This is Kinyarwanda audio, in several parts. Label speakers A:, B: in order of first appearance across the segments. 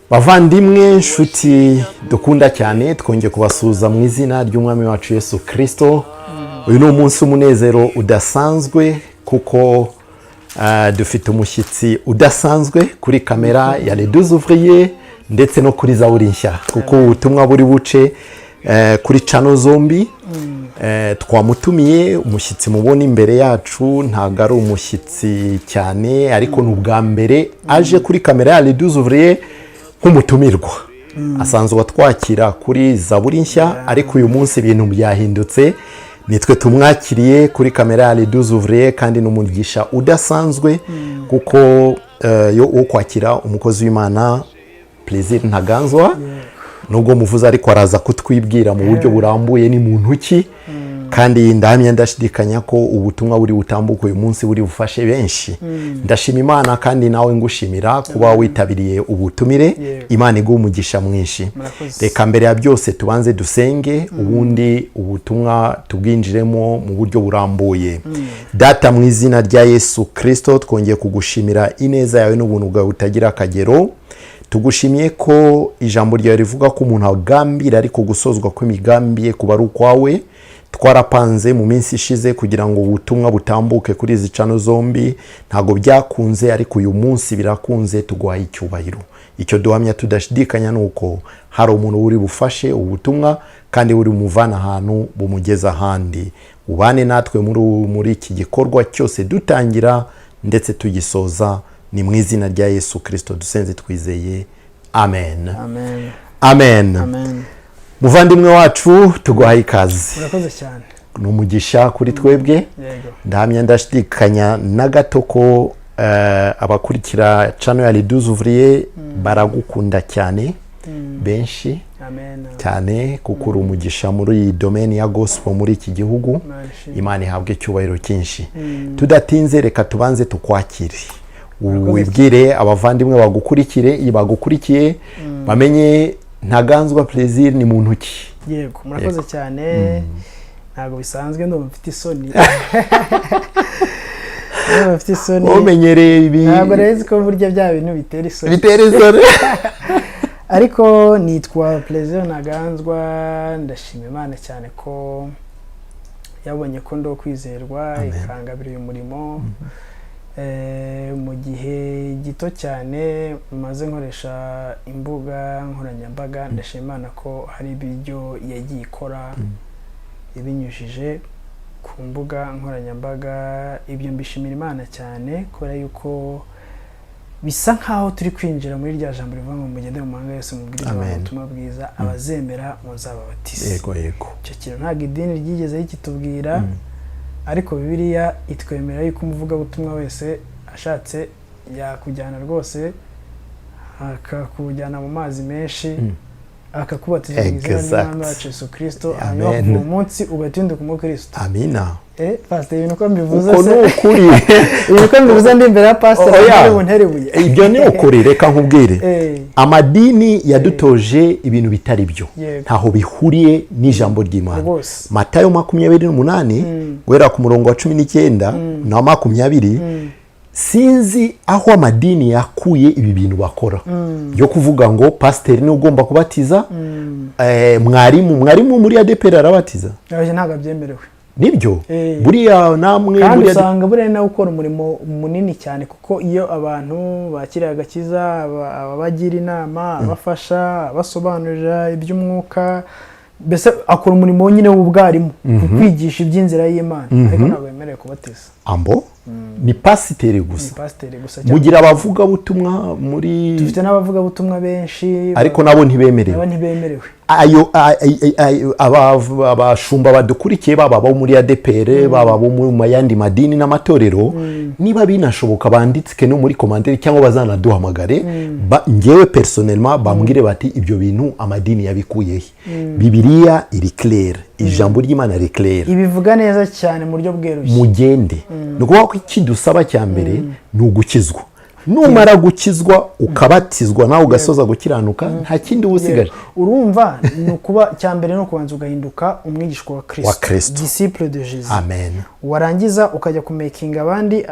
A: Bavandimwe nshuti dukunda cyane twongeye kubasuhuza mu izina ry'umwami wacu Yesu Kristo. Uyu ni umunsi umunezero udasanzwe kuko dufite umushyitsi udasanzwe kuri kamera ya Les Deux Ouvriers ndetse no kuri Zaburi Nshya kuko ubutumwa buri buce kuri channel zombi. Twamutumiye umushyitsi mubona imbere yacu ntago ari umushyitsi cyane ariko n'ubwa mbere aje kuri kamera ya Les Deux Ouvriers nk'umutumirwa. Asanzwe twakira kuri Zaburi Nshya ariko uyu munsi ibintu byahindutse, nitwe tumwakiriye kuri kamera ya Les Deux Ouvriers kandi n'umugisha udasanzwe kuko yo kwakira umukozi w'Imana Plaisir Ntaganzwa. Nubwo muvuze ariko araza kutwibwira mu buryo burambuye ni muntu ki, kandi ndahamya ndashidikanya ko ubutumwa buri butambuka uyu munsi buri bufashe benshi. Ndashima Imana kandi nawe ngushimira kuba witabiriye ubutumire. Imana iguha umugisha mwinshi. Reka mbere ya byose tubanze dusenge ubundi ubutumwa tubwinjiremo mu buryo burambuye. Data mu izina rya Yesu Kristo twongeye kugushimira ineza yawe n'ubuntu bwawe butagira akagero. Tugushimiye ko ijambo ryawe rivuga ko umuntu agambira ariko gusozwa kw'imigambi ye kuba ari ukwawe. Twarapanze mu minsi ishize kugira ngo ubutumwa butambuke kuri izi channel zombi, ntago byakunze ariko uyu munsi birakunze. Tuguhaye icyubahiro. Icyo duhamya tudashidikanya nuko hari umuntu uri bufashe ubutumwa kandi uri muvana ahantu bumugeza ahandi. Ubane natwe muri iki gikorwa cyose dutangira ndetse tugisoza, ni mu izina rya Yesu Kristo dusenze twizeye. Amen.
B: Amen.
A: Amen.
B: Amen.
A: Muvandimwe wacu tuguhaye ikaze.
B: Urakoze cyane.
A: Numugisha kuri twebwe.
B: Yego.
A: Ndahamya ndashidikanya na gato ko abakurikira channel ya Les Deux Ouvriers baragukunda cyane. Benshi.
B: Amen.
A: Cyane kuko uri umugisha muri domaine ya gospel muri iki gihugu. Imana ihabwe cyubahiro cyinshi. Tudatinze reka tubanze tukwakire. Wibwire abavandimwe bagukurikiye bamenye Ntaganzwa Plaisir ni muntu ki.
B: Yego, murakoze cyane. Ntago bisanzwe ndo mfite isoni. Mfite isoni.
A: Umenyereye ibi.
B: Ntabwo rezi ko burya bya bintu bitera isoni.
A: Bitera isoni.
B: Ariko nitwa Plaisir Ntaganzwa, ndashima Imana cyane ko yabonye ko ndo kwizerwa ikangabira uyu murimo. Mu gihe gito cyane maze nkoresha imbuga nkoranyambaga, ndashima Imana ko hari ibyo yagiye ikora ibinyujije ku mbuga nkoranyambaga. Ibyo mbishimira Imana cyane kubera yuko bisa nkaho turi kwinjira muri rya jambo rivuga ngo mugende mu mahanga yose mubwirize ubutumwa bwiza, abazemera muzababatize.
A: Yego yego.
B: Icyo kintu ntabwo idini ryigeze rikitubwira, ariko Bibiliya itwemera yuko umuvugabutumwa wese ashatse yakujyana rwose akakujyana mu mazi menshi akakubatiza mu izina ry'Umwami wacu Yesu Kristo, hanyuma uwo munsi ugatinduka umukristo.
A: Amina.
B: Pastor, ibintu ko mbivuze
A: se ukuri.
B: Ibintu ko mbivuze ndi imbere ya pastor ari bunterebuye.
A: Ibyo ni ukuri, reka nkubwire. Amadini yadutoje ibintu bitari byo. Ntaho bihuriye n'ijambo ry'Imana. Matayo 28 guhera ku murongo wa 19 na 20 sinzi aho amadini yakuye ibi bintu bakora yo kuvuga ngo pastor ni ugomba kubatiza, mwarimu muri ADPR arabatiza.
B: Ntabwo byemerewe.
A: Nibyo buriya namwe
B: kandi usanga buriya nawe ukora umurimo munini cyane kuko iyo abantu bakiriye agakiza ababagira inama, abafasha, abasobanurira iby'umwuka, mbese akora umurimo nyine w'ubwarimu kwigisha iby'inzira y'Imana, ariko ntabwo yemerewe kubatiza.
A: Ambo ni pasiteri gusa.
B: Ni pasiteri gusa.
A: Mugira abavuga butumwa muri,
B: dufite n'abavuga butumwa benshi
A: ariko nabo ntibemerewe.
B: Nabo ntibemerewe.
A: Ayo abashumba badukurikiye baba bo muri ADPR baba bo mu mayandi madini n'amatorero, niba binashoboka banditsike no muri commentaire cyangwa bazanaduhamagare, ngewe personnellement bambwire bati ibyo bintu amadini yabikuyehe. Bibiliya iri clair, ijambo ry'Imana iri clair,
B: ibivuga neza cyane mu buryo bweruye.
A: Mugende nuko ko ikidusaba cya mbere ni ugukizwa. Numara gukizwa ukabatizwa nawe ugasoza gukiranuka, nta kindi ubusigaje.
B: Urumva no kuba cyambere no kubanza ugahinduka umwigishwa wa Kristo, disciple de Jesus.
A: Amen.
B: Warangiza ukajya kumakinga abandi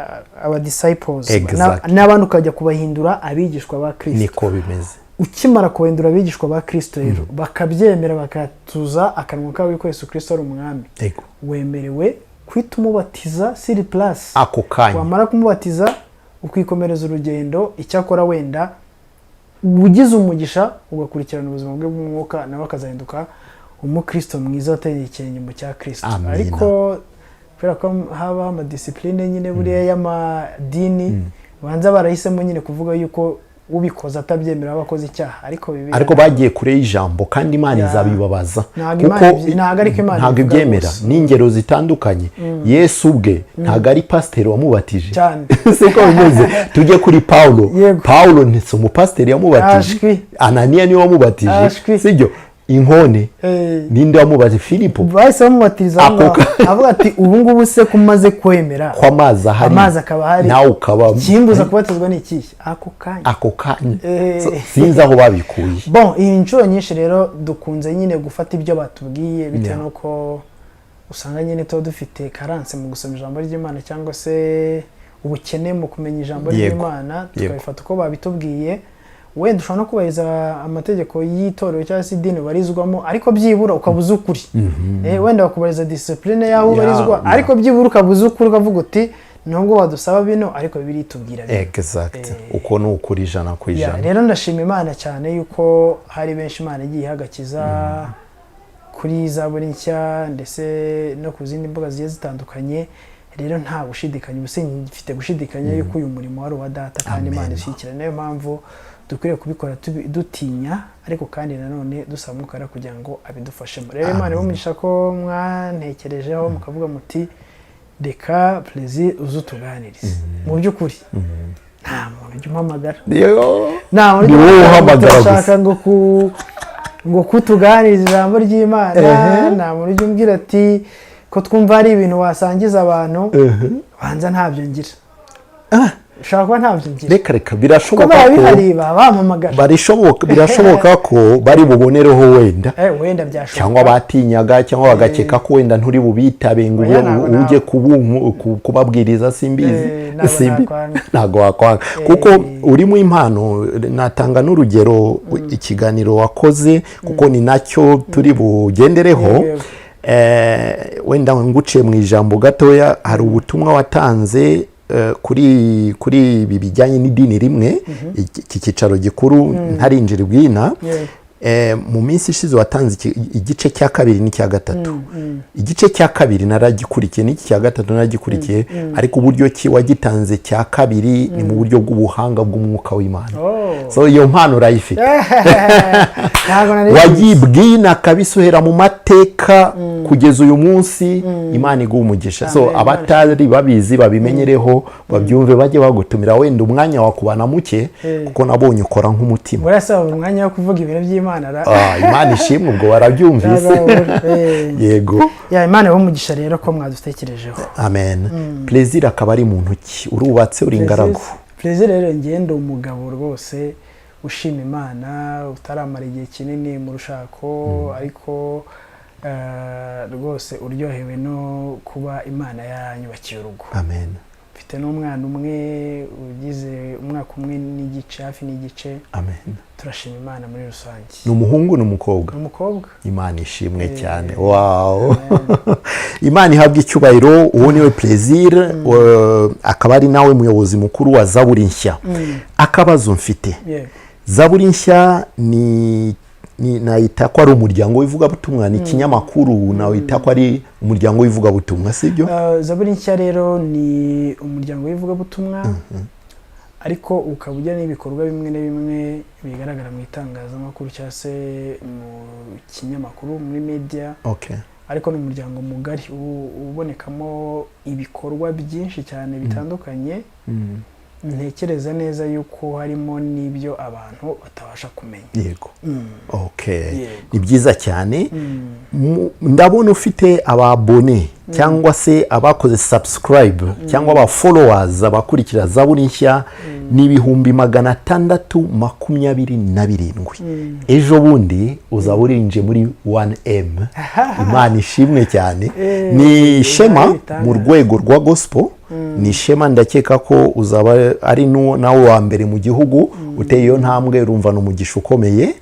B: aba disciples, n'abantu ukajya kubahindura abigishwa ba Kristo.
A: Niko bimeze.
B: ukimara kubendura abigishwa ba Kristo rero bakabyemera bakatuza akanwa kabo ko Yesu Kristo ari umwami, wemerewe kwita umubatiza siri place
A: ako kanya.
B: wamara kumubatiza ukikomereza urugendo. Icyakora wenda ugize umugisha ugakurikirana ubuzima bwe bw'umwuka nawe akazahinduka umukristo mwiza wategekeye inyuma cya Kristo. Ariko kubera ko haba amadisipline nyine buriya y'amadini banza barahisemo nyine kuvuga yuko ubikoze atabyemera abakoze icyaha, ariko
A: bagiye kure y'ijambo kandi Imana izabibabaza
B: kuko
A: ntabwo ibyemera. n'ingero zitandukanye. Yesu ubwe ntabwo ari pasiteri wamubatije siko bimeze. tujye kuri Paulo ndetse umupasiteri yamubatije, Ananiya niwe wamubatije sibyo. Inkone ninde wamubatije? Filipo.
B: bahise bamubatiza avuga ati ubu ngubu se kumaze kwemera
A: ko amazi
B: akaba hari
A: nawe ukaba
B: kimbuza kubatizwa n'ikihe
A: ako kanya. sinzi aho babikuye.
B: iyi nshuro nyinshi rero dukunze nyine gufata ibyo batubwiye bitewe nuko usanga nyine tuba dufite karanse mu gusoma ijambo ry'Imana cyangwa se ubukene mu kumenya ijambo ry'Imana, tukabifata uko babitubwiye. wenda ushobora no kubahiriza amategeko y'itorero cyangwa se idini barizwamo, ariko byibura ukabuza ukuri. wenda bakubahiriza discipline yaho ubarizwa, ariko byibura ukabuza ukuri ukavuga uti nubwo badusaba bino ariko Bibiliya itubwira
A: uko ni ukuri 100%.
B: rero ndashima Imana cyane yuko hari benshi Imana igiye ihagakiza kuri Zaburi nshya ndetse no ku zindi mbuga zigiye zitandukanye. rero nta gushidikanya, mfite gushidikanya yuko uyu murimo wari uwa Data kandi Imana ishyigikira. niyo mpamvu dukwiriye kubikora dutinya, ariko kandi nanone dusaba Umwuka kugira ngo abidufashemo. rero Imana imumisha ko mwantekerejeho mukavuga muti reka Plaisir uze utuganirize. mu by'ukuri nta muntu ujya umpamagara, nta muntu ushaka ngo kutuganiriza ijambo ry'Imana, nta muntu ujya umbwira ati ko twumva ari ibintu wasangiza abantu, banza ntabyo ngira. ushaka kuba ntabyo ngira.
A: reka birashoboka ko birashoboka ko bari bubonereho wenda
B: byashoboka,
A: cyangwa batinyaga cyangwa bagakeka ko wenda nturi bubitabe ngo ujye kubabwiriza. simbizi ntago wakwanga kuko urimo impano. natanga n'urugero ikiganiro wakoze kuko ni nacyo turi bugendereho. wenda nguciye mu ijambo gatoya, hari ubutumwa watanze kuri ibi bijyanye n'idini rimwe, iki cyicaro gikuru ntarinjira ibwina. mu minsi ishize watanze igice cya kabiri n'icya gatatu. igice cya kabiri naragikurikiye, n'iki cya gatatu naragikurikiye, ariko uburyo ki wagitanze cya kabiri ni mu buryo bw'ubuhanga bw'Umwuka w'Imana. so iyo mpano urayifite. wagibwina kabisuhera mu mateka kugeza uyu munsi. Imana iguha umugisha. so abatari babizi babimenyereho, babyumve, bajye bagutumira. wenda umwanya wakubana muke kuko nabonye ukora nk'umutima.
B: urasaba umwanya wo kuvuga ibintu by'Imana.
A: Imana ishimwe, ubwo warabyumvise. yego
B: Imana y'umugisha rero ko mwadutekerejeho.
A: amen. Plaisir akaba ari muntu ki? urubatse uri ingaragu?
B: Plaisir rero ngende umugabo rwose ushima Imana, utaramara igihe kinini mu rushako, ariko rwose uryohewe no kuba Imana yaranyubakiye urugo.
A: amen.
B: mfite n'umwana umwe ugize umwaka umwe n'igice, hafi n'igice.
A: amen.
B: turashima Imana muri rusange.
A: ni umuhungu n'umukobwa?
B: umukobwa.
A: Imana ishimwe cyane. wow. Imana ihabwa icyubahiro. uwo niwe Plaisir, akaba ari nawe muyobozi mukuru wa Zaburi nshya. akabazo mfite, Zaburi nshya ni nayita ko ari umuryango w'ivugabutumwa, ni ikinyamakuru, nawita ko ari umuryango w'ivugabutumwa, sibyo?
B: Zaburi nshya rero ni umuryango w'ivugabutumwa, ariko ukaba ugira n'ibikorwa bimwe na bimwe bigaragara mu itangazamakuru cyangwa se mu kinyamakuru, muri media. ariko ni umuryango mugari ubonekamo ibikorwa byinshi cyane bitandukanye. ntekereza neza yuko harimo n'ibyo abantu batabasha kumenya.
A: yego. ni byiza cyane. ndabona ufite ababone cyangwa se abakoze subscribe cyangwa aba followers abakurikira Zaburi nshya ni 627. ejo bundi uzaba urinje muri 1M. Imana ishimwe cyane. ni ishema mu rwego rwa gospel ni ishema ndakeka ko uzaba ari nawe wa mbere mu gihugu uteye iyo ntambwe urumva ni umugisha ukomeye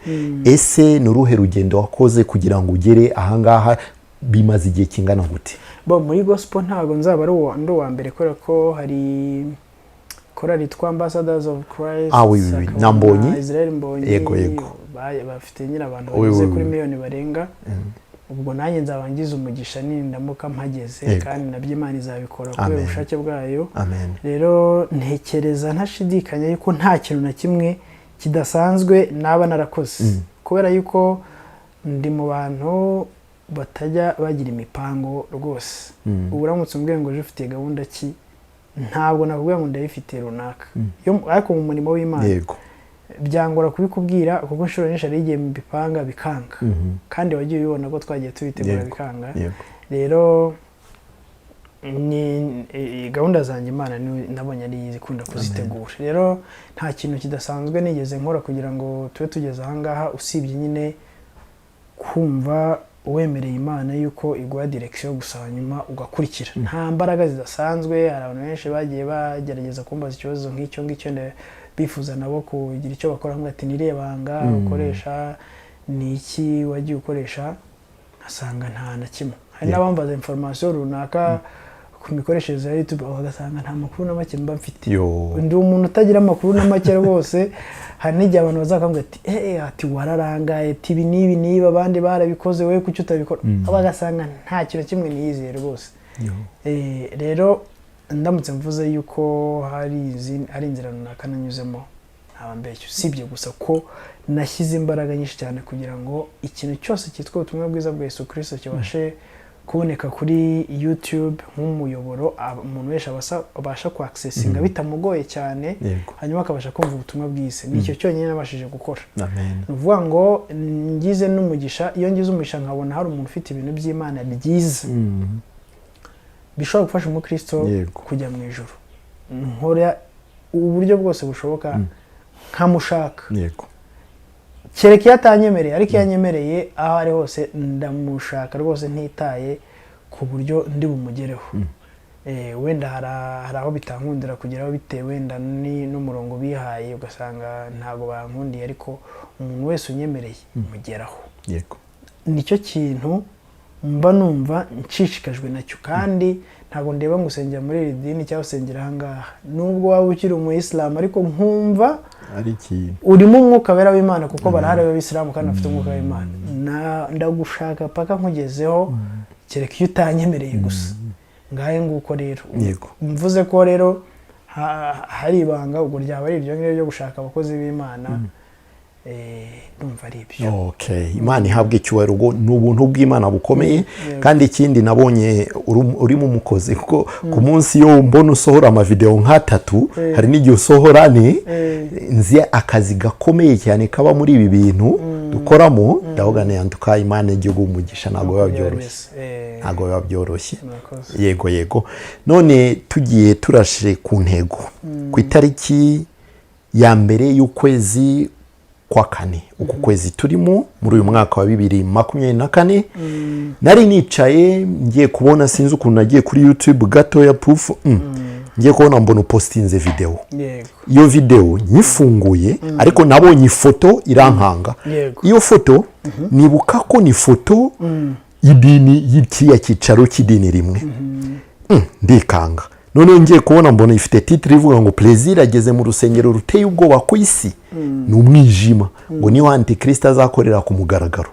A: ese ni uruhe rugendo wakoze kugira ngo ugere ahangaha bimaze igihe kingana gute
B: muri gospel ntabwo nzaba ari uwa mbere kubera ko hari korali yitwa Ambassadors of Christ
A: Nambonyi
B: Israel Mbonyi
A: yego
B: bafite nyine abantu bageze kuri miliyoni barenga ubwo nanjye nzabangiza umugisha nindamuka mpageze kandi nabyo Imana izabikora kubera ubushake bwayo rero ntekereza ntashidikanya yuko nta kintu na kimwe kidasanzwe naba narakoze kubera yuko ndi mu bantu batajya bagira imipango rwose uburamutse umbwiye ngo ufite gahunda ki ntabwo nakubwira ngo ndayifite runaka ariko mu murimo w'Imana byangora kubikubwira kuko inshuro nyinshi ari igihe bipanga bikanga kandi wagiye ubibona ko twagiye tubitegura bikanga rero ni gahunda zanjye Imana nabonye ari zikunda kuzitegura rero nta kintu kidasanzwe nigeze nkora kugira ngo tube tugeze ahangaha usibye nyine kumva wemereye Imana yuko iguha direction gusa hanyuma ugakurikira nta mbaraga zidasanzwe hari abantu benshi bagiye bagerageza kumbaza ikibazo nk'icyo bifuza nabo kugira icyo bakora ati nirebanga ukoresha ni iki wagiye ukoresha nkasanga nta na kimwe hari n'abambaza information runaka ku mikoreshereze ya YouTube bagasanga nta makuru na make mba mfite ndi umuntu utagira amakuru na make rwose hari n'igihe abantu bazakambwira ati wararangaye tibi niba abandi barabikoze wowe kuki utabikora bagasanga nta kintu kimwe niyizeye rwose rero ndamutse mvuze yuko hari inzira runaka nanyuzemo ntabambeshyo sibye gusa ko nashyize imbaraga nyinshi cyane kugira ngo ikintu cyose cyitwa ubutumwa bwiza bwa Yesu Kristo kibashe kuboneka kuri YouTube nk'umuyoboro umuntu wese abasha kuaccessinga bitamugoye cyane hanyuma akabasha kumva ubutumwa bw'isi nicyo cyonyine nabashije gukora nuvuga ngo ngize n'umugisha iyo ngize umugisha nkabona hari umuntu ufite ibintu by'Imana byiza bishobora gufasha umukristo kujya mu ijuru nkora uburyo bwose bushoboka nkamushaka kereka iyo atanyemereye ariko iyo anyemereye aho ari hose ndamushaka rwose ntitaye ku buryo ndi bumugereho wenda hari aho bitankundira kugeraho bitewe wenda n'umurongo bihaye ugasanga ntabwo bankundiye ariko umuntu wese unyemereye mugeraho nicyo kintu mba numva nshishikajwe nacyo kandi ntabwo ndeba ngo usengera muri iri dini cyangwa usengera ahangaha nubwo waba ukiri umuyisilamu ariko nkumva urimo umwuka wera w'Imana kuko barahari ab'Abisilamu kandi bafite umwuka w'Imana ndagushaka paka nkugezeho kereka iyo utanyemereye gusa ngahe nguko rero mvuze ko rero hari ibanga ubwo ryaba ari iryo ngiryo ryo gushaka abakozi b'Imana numva ari ibyo
A: Imana ihabwa icyubahiro ubwo ni ubuntu bw'Imana bukomeye kandi ikindi nabonye urimo umukozi kuko ku munsi yo mbona usohora amavideo nk'atatu hari n'igihe usohora nzi akazi gakomeye cyane kaba muri ibi bintu dukoramo ndavuga yanduka Imana igihugu umugisha ntabwo biba byoroshye yego none tugiye turashe ku ntego ku itariki ya mbere y'ukwezi kwa kane uku kwezi turimo muri uyu mwaka wa 2024 nari nicaye ngiye kubona sinzi ukuntu nagiye kuri YouTube gatoya proof ngiye kubona mbona postinze video iyo video nyifunguye ariko nabonye ifoto irankanga iyo foto nibuka ko ni foto y'idini y'icya cyicaro cy'idini rimwe ndikanga none ngiye kubona mbona ifite titre ivuga ngo Plaisir ageze mu rusengero ruteye ubwoba ku isi ni umwijima ngo niho Antikristo azakorera ku mugaragaro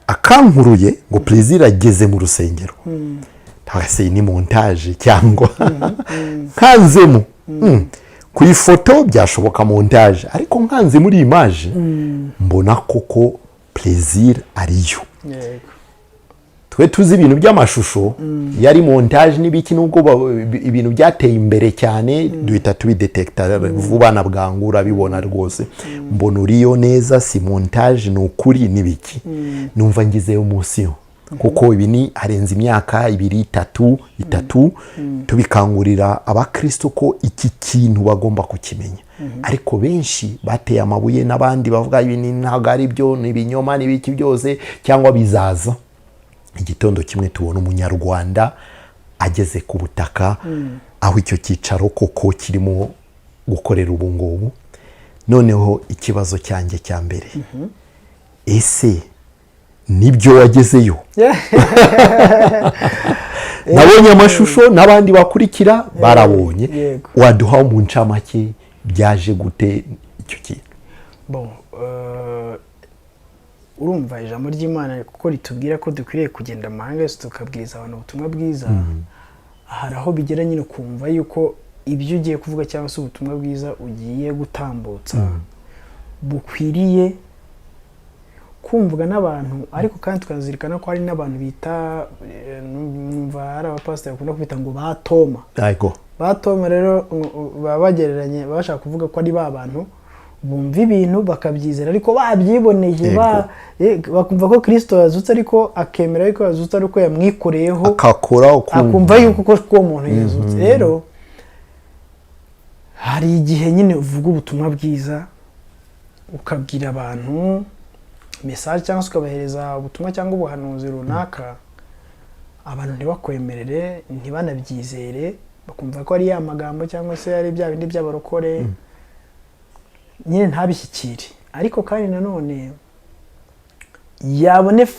A: akankuruye ngo Plaisir ageze mu rusengero ntagase ni montage cyangwa kanzemo ku ifoto byashoboka montage ariko nkanze muri image mbona koko Plaisir ariyo twe tuzi ibintu by'amashusho yari montage n'ibiki nubwo ibintu byateye imbere cyane duhita tubidetecta vuba na bwangura bibona rwose mbona uriyo neza si montage no kuri nibiki numva ngize emotion kuko ibi ni harenze imyaka 2-3 tubikangurira abakristo ko iki kintu bagomba kukimenya ariko benshi bateye amabuye n'abandi bavuga ibi ni ntago ari byo ni ibinyoma n'ibiki byose cyangwa bizaza igitondo kimwe tubona umunyarwanda ageze ku butaka aho icyo cyicaro koko kirimo gukorera ubu ngubu. Noneho ikibazo cyanjye cya mbere, ese nibyo wagezeyo? Nabonye amashusho n'abandi bakurikira barabonye, waduha mu ncamake byaje gute icyo kintu?
B: Urumva ijambo ry'Imana kuko ritubwira ko dukwiriye kugenda amahanga yose tukabwiriza abantu ubutumwa bwiza. Hari aho bigera nyine kumva yuko ibyo ugiye kuvuga cyangwa se ubutumwa bwiza ugiye gutambutsa bukwiriye kumvwa n'abantu, ariko kandi tukazirikana ko hari n'abantu bita numva hari abapasiteri bakunda kwita ngo batoma. Batoma rero baba bagereranye, bashaka kuvuga ko ari ba bantu bumva ibintu bakabyizera ariko babyiboneye, bakumva ko Kristo yazutse ariko akemera yuko yazutse ariko yamwikoreyeho akumva yuko ko umuntu yazutse. Rero hari igihe nyine uvuga ubutumwa bwiza ukabwira abantu message cyangwa se ukabahereza ubutumwa cyangwa ubuhanuzi runaka, abantu ntibakwemerere, ntibanabyizere, bakumva ko ari ya magambo cyangwa se ari bya bindi by'abarokore, nyine ntabishyikire. Ariko kandi nanone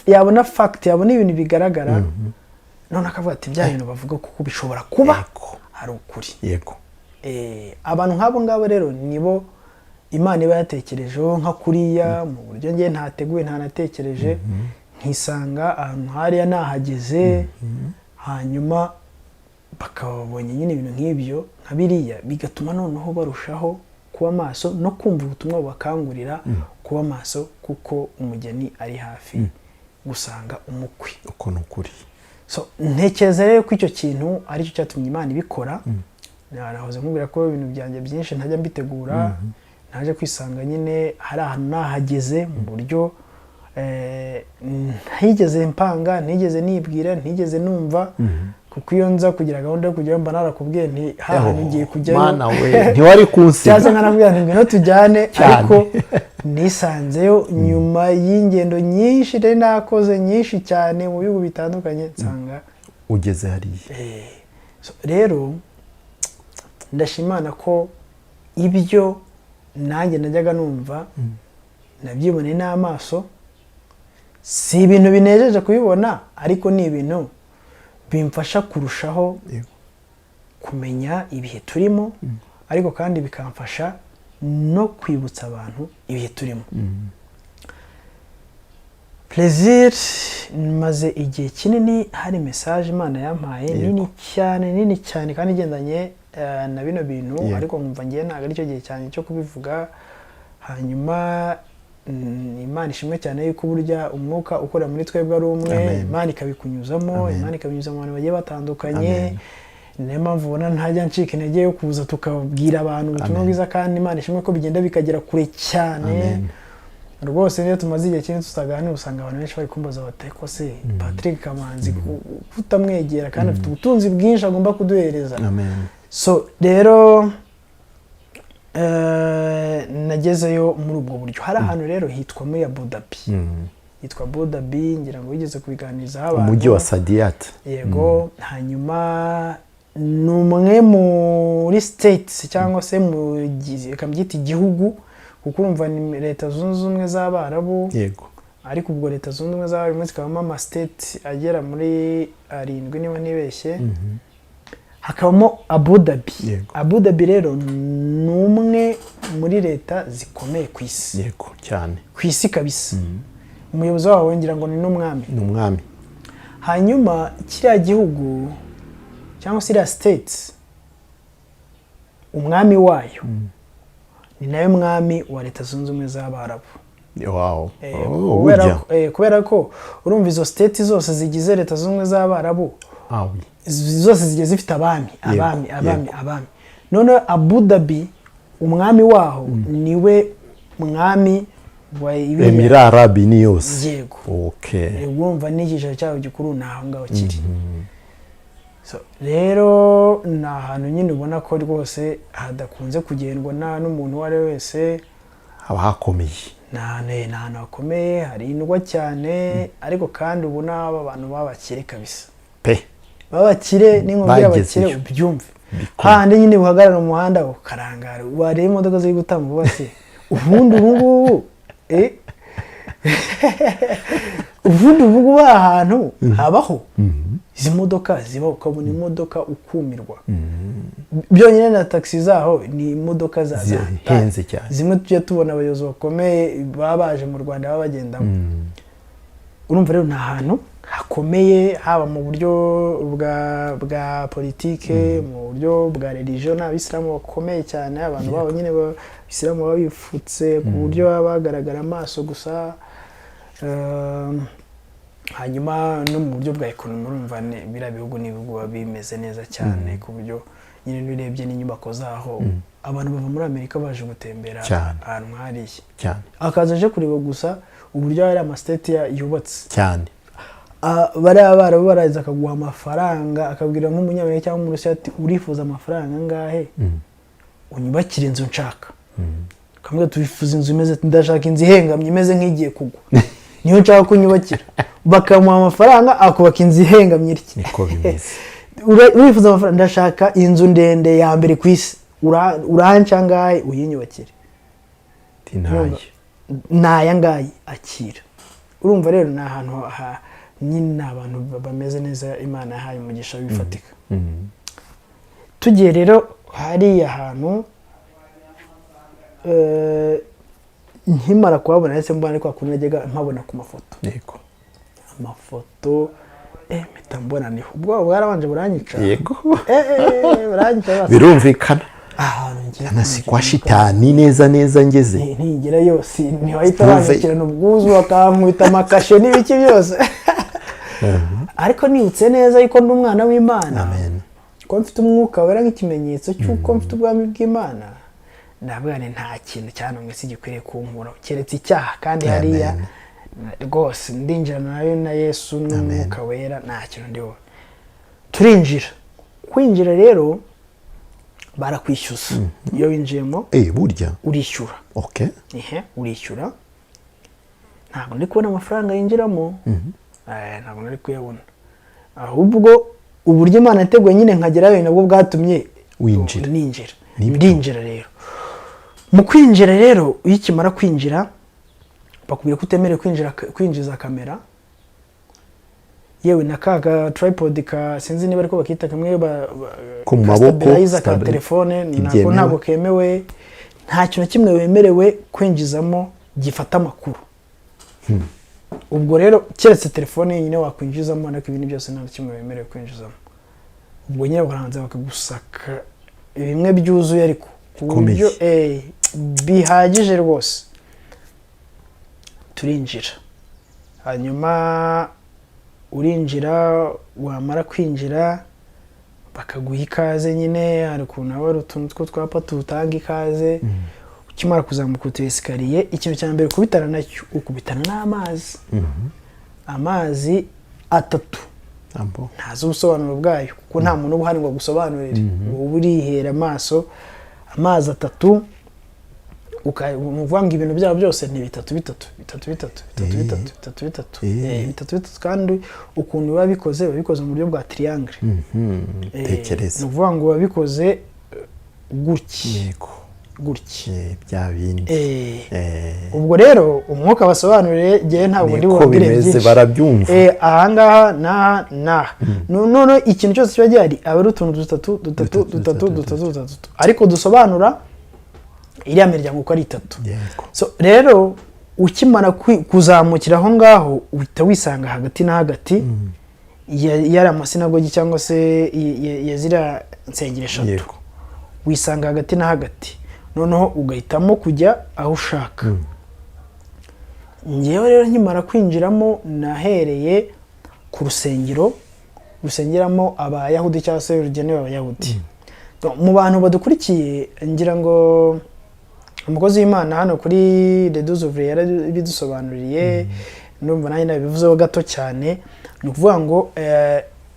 B: yabona fact, yabona ibintu bigaragara, none akavuga ati bya bintu bavuga kuko bishobora kuba hari ukuri. Abantu nk'abo ngabo rero nibo Imana iba yatekerejeho nka kuriya mu buryo ngiye ntateguye ntanatekereje, nkisanga ahantu hariya nahageze, hanyuma bakabonye nyine ibintu nk'ibyo nka biriya, bigatuma noneho barushaho kuba maso no kumva ubutumwa bubakangurira kuba maso, kuko umugeni ari hafi gusanga umukwe.
A: Uko nukuri.
B: So ntekereza rero ko icyo kintu ari cyo cyatumye Imana ibikora. Nahoze nkubwira ko ibintu byanjye byinshi ntajya mbitegura, naje kwisanga nyine hari ahantu nahageze mu buryo ntigeze mpanga, ntigeze nibwira, ntigeze numva, kuko iyo nza kugira gahunda yo kujyayo mba narakubwiye nti hahantu ngiye kujyayo,
A: Mana we ntiwari kunsiga,
B: cyaza nkanambwira nti ngwino tujyane, ariko nisanzeyo nyuma y'ingendo nyinshi rero nakoze nyinshi cyane mu bihugu bitandukanye, nsanga
A: ugeze hariya.
B: Rero ndashimana ko ibyo nanjye najyaga numva nabyiboneye n'amaso, si ibintu binejeje kubibona, ariko ni ibintu bimfasha kurushaho kumenya ibihe turimo, ariko kandi bikamfasha no kwibutsa abantu ibihe turimo. Plaisir, maze igihe kinini hari message Imana yampaye nini cyane kandi igendanye na bino bintu, ariko nkumva ngiye ntabwo ari cyo gihe cyane cyo kubivuga. Hanyuma Imana ishimwe cyane yuko burya umwuka ukora muri twebwe ari umwe, Imana ikabikunyuzamo, Imana ikabinyuza mu bantu bagiye batandukanye. Niyo mpamvu ubona ntajya ncika intege yo kuza tukabwira abantu ubutumwa bwiza, kandi Imana ishimwe ko bigenda bikagera kure cyane. Rwose niyo tumaze igihe kinini tutaganira, usanga abantu benshi bari kumbaza bati ko se Patrick Kamanzi kutamwegera kandi afite ubutunzi bwinshi agomba kuduhereza. So rero nagezeyo muri ubwo buryo. Hari ahantu rero hitwa muri Abu Dhabi, hitwa Abu Dhabi, ngira ngo wigeze kubiganiriza abantu,
A: umujyi wa Saadiyat.
B: Yego. Hanyuma ni umwe muri states cyangwa se mu kambyita igihugu, kuko urumva ni Leta Zunze Ubumwe z'Abarabu.
A: Yego.
B: Ariko ubwo Leta Zunze Ubumwe z'Abarabu zikabamo ama state agera muri 7 niba ntibeshye. Hakabamo Abu Dhabi. Abu Dhabi rero ni umwe muri leta zikomeye ku isi.
A: Yego cyane.
B: Ku isi kabisa. Umuyobozi waho ngira ngo ni n'umwami.
A: Ni umwami.
B: Hanyuma kiriya gihugu cyangwa se iriya state, umwami wayo ni nawe mwami wa Leta Zunze Ubumwe z'Abarabu.
A: Wow.
B: Kubera ko urumva izo state zose zigize Leta Zunze Ubumwe z'Abarabu, zose zigiye zifite abami. None Abu Dhabi umwami waho niwe mwami wa
A: Emirati Arabi yose.
B: Yego.
A: Okay.
B: Urumva n'igiciro cyaho gikuru naho ngaho kiri. So rero ni ahantu nyine ubona ko rwose hadakunze kugendwa n'umuntu uwo ari we wese,
A: haba hakomeye.
B: Ni ahantu hakomeye, harindwa cyane, ariko kandi ubona aba bantu babakire kabisa.
A: Pe.
B: Babakire, n'inkubwira abakire ubyumve. handi nyine uhagarara mu muhanda ukarangara wareba imodoka ziri gutambuka se ubundi ubu ubundi ubu ahantu habaho izi modoka ziba ukabona imodoka ukumirwa byonyine na taxi zaho ni imodoka
A: zihenze cyane
B: zimwe tujya tubona abayobozi bakomeye baba baje mu Rwanda baba bagendamo urumva rero ni ahantu hakomeye haba mu buryo bwa politike mu buryo bwa religion n'abisilamu bakomeye cyane abantu babo nyine abisilamu baba bifutse ku buryo baba bagaragara amaso gusa hanyuma no mu buryo bwa ekonomi urumva biriya bihugu n'ibihugu biba bimeze neza cyane ku buryo nyine n'urebye n'inyubako zaho abantu bava muri Amerika baje gutembera ahantu nk'hariya
A: cyane
B: akaza aje kureba gusa uburyo hari amasiteti yubatse
A: cyane
B: bariya barabu baraza akaguha amafaranga akabwira nk'umunyamerika cyangwa umurusiya ati urifuza amafaranga angahe unyubakire inzu nshaka kamwe tubifuza inzu imeze ndashaka inzu ihengamye imeze nk'igiye kugwa niyo nshaka kunyubakira bakamuha amafaranga akubaka inzu ihengamye ityo
A: niko bimeze
B: urifuza amafaranga ndashaka inzu ndende ya mbere ku isi uranca angahe uyinyubakire naya ngahe akira urumva rero ni ahantu nyine abantu bameze neza Imana yahaye umugisha bifatika tugiye rero hariya hantu nkimara kuhabona ndetse mbona ariko akunda najyaga mpabona ku mafoto
A: yego
B: amafoto mpita mbona niho ubwo bwarabanje buranyica
A: yego
B: buranyica
A: birumvikana
B: ahantu
A: nasi kwa shitani neza ngeze
B: ntigera yose ntiwahita bandikirana ubwuzu bakankubita amakashe n'ibiki byose ariko nibutse neza yuko ndi umwana w'Imana
A: amen
B: ko mfite umwuka wera nk'ikimenyetso cy'uko mfite ubwami bw'Imana ndabwane nta kintu cyane si gikwiriye kunkura keretse icyaha kandi hariya rwose ndinjirana nayo na Yesu n'umwuka wera nta kintu ndiho turinjira kwinjira rero barakwishyuza iyo winjiyemo
A: burya
B: urishyura
A: okay
B: urishyura ntabwo ndi kubona amafaranga yinjiramo ntabwo nari kuyabona ahubwo uburyo Imana yateguye nyine nkagerayo nabwo bwatumye ndinjira rero mu kwinjira rero iyo ukimara kwinjira bakubwira ko utemerewe kwinjiza kamera yewe na ka tripod ka sinzi niba ariko bakita kamwe
A: ku maboko
B: ka telefone ntabwo kemewe nta kintu kimwe wemerewe kwinjizamo gifata amakuru ubwo rero keretse telefone yenyine wakwinjizamo ariko ibindi byose nta kimwe wemerewe kwinjizamo ubwo nyine barahanze bakagusaka bimwe byuzuye ariko ku buryo bihagije rwose turinjira hanyuma urinjira wamara kwinjira bakaguha ikaze nyine hari ukuntu haba hari utuntu tw'utwapa tutanga ikaze ukimara kuzamuka utu esikariye ikintu cya mbere ukubitana nacyo ukubitana n'amazi amazi 3 ntazi ubusobanuro bwayo kuko nta muntu uba uhari ngo agusobanurire wowe urihera amaso amazi 3 ukavanga ibintu byabo byose ni 3 kandi ukuntu biba bikoze mu buryo bwa triangle
A: tekereza
B: nuvuga ngo babikoze gutya
A: bya bindi
B: ubwo rero umwuka basobanuriye gihe ntabwo ndi bubwire byinshi
A: barabyumva
B: aha ngaha na none ikintu cyose kiba gihari aba ari utuntu dutatu ariko dusobanura iriya miryango uko ari 3 so rero ukimara kuzamukira aho ngaho uhita wisanga hagati na hagati yari amasinagogi cyangwa se yazira nsengero 3 wisanga hagati na hagati noneho ugahitamo kujya aho ushaka ngewe rero nkimara kwinjiramo nahereye ku rusengero rusengeramo abayahudi cyangwa se rugenewe abayahudi mu bantu badukurikiye ngira ngo umukozi w'Imana hano kuri The Doors of Prayer yarabidusobanuriye ndumva nanjye nabivuzeho gato cyane ni ukuvuga ngo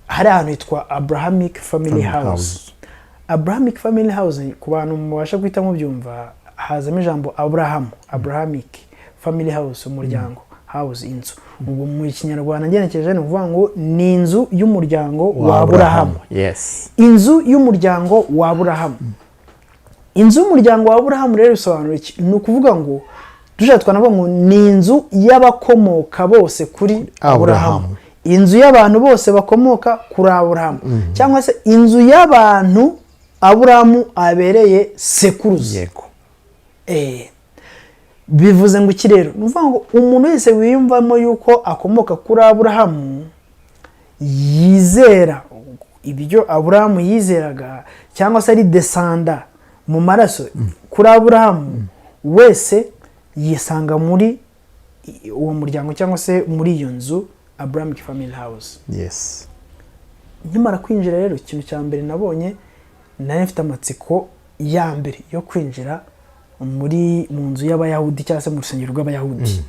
B: hari ahantu hitwa Abrahamic Family House. Abrahamic Family House ku bantu mubasha guhita mubyumva hazamo ijambo Abrahamic Family House umuryango house, inzu. Ubwo mu kinyarwanda ngenekereje ni ukuvuga ngo ni inzu y'umuryango wa Aburahamu.
A: Yes.
B: Inzu y'umuryango wa Aburahamu. Inzu y'umuryango wa Aburahamu rero bisobanura iki? Ni ukuvuga ngo dushaka twanavuga ngo ni inzu y'abakomoka bose kuri Aburahamu. Inzu y'abantu bose bakomoka kuri Aburahamu. Cyangwa se inzu y'abantu Aburahamu abereye sekuruza.
A: Yego.
B: Bivuze ngo iki rero? Ni ukuvuga ngo umuntu wese wiyumvamo yuko akomoka kuri Aburahamu, yizera ibyo Aburahamu yizeraga, cyangwa se ari descenda mu maraso kuri Aburahamu, wese yisanga muri uwo muryango cyangwa se muri iyo nzu Abrahamic Family House.
A: Yes.
B: Nkimara kwinjira rero, ikintu cya mbere nabonye, nari mfite amatsiko ya mbere yo kwinjira mu nzu y'Abayahudi cyangwa se mu rusengero rw'Abayahudi.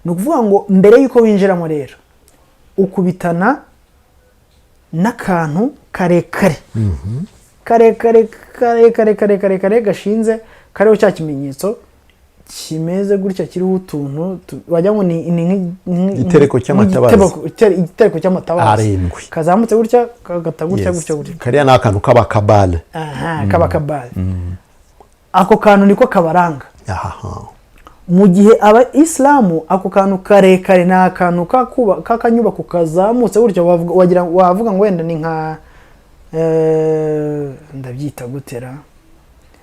B: Ni ukuvuga ngo mbere y'uko winjiramo rero, ukubitana n'akantu karekare karekare gashinze, kariho cya kimenyetso kimeze gutya, kiriho utuntu wajya ngo ni
A: igitereko
B: cy'amatabaza
A: arindwi
B: kazamutse gutya, kagata gutya.
A: Kariya ni akantu k'abakabale.
B: K'abakabale. Ako kantu niko kabaranga. Mu gihe Abayisilamu ako kantu karekare ni akantu k'akanyubako kazamutse gutya, wavuga ngo wenda ni nka ndabyita gutera,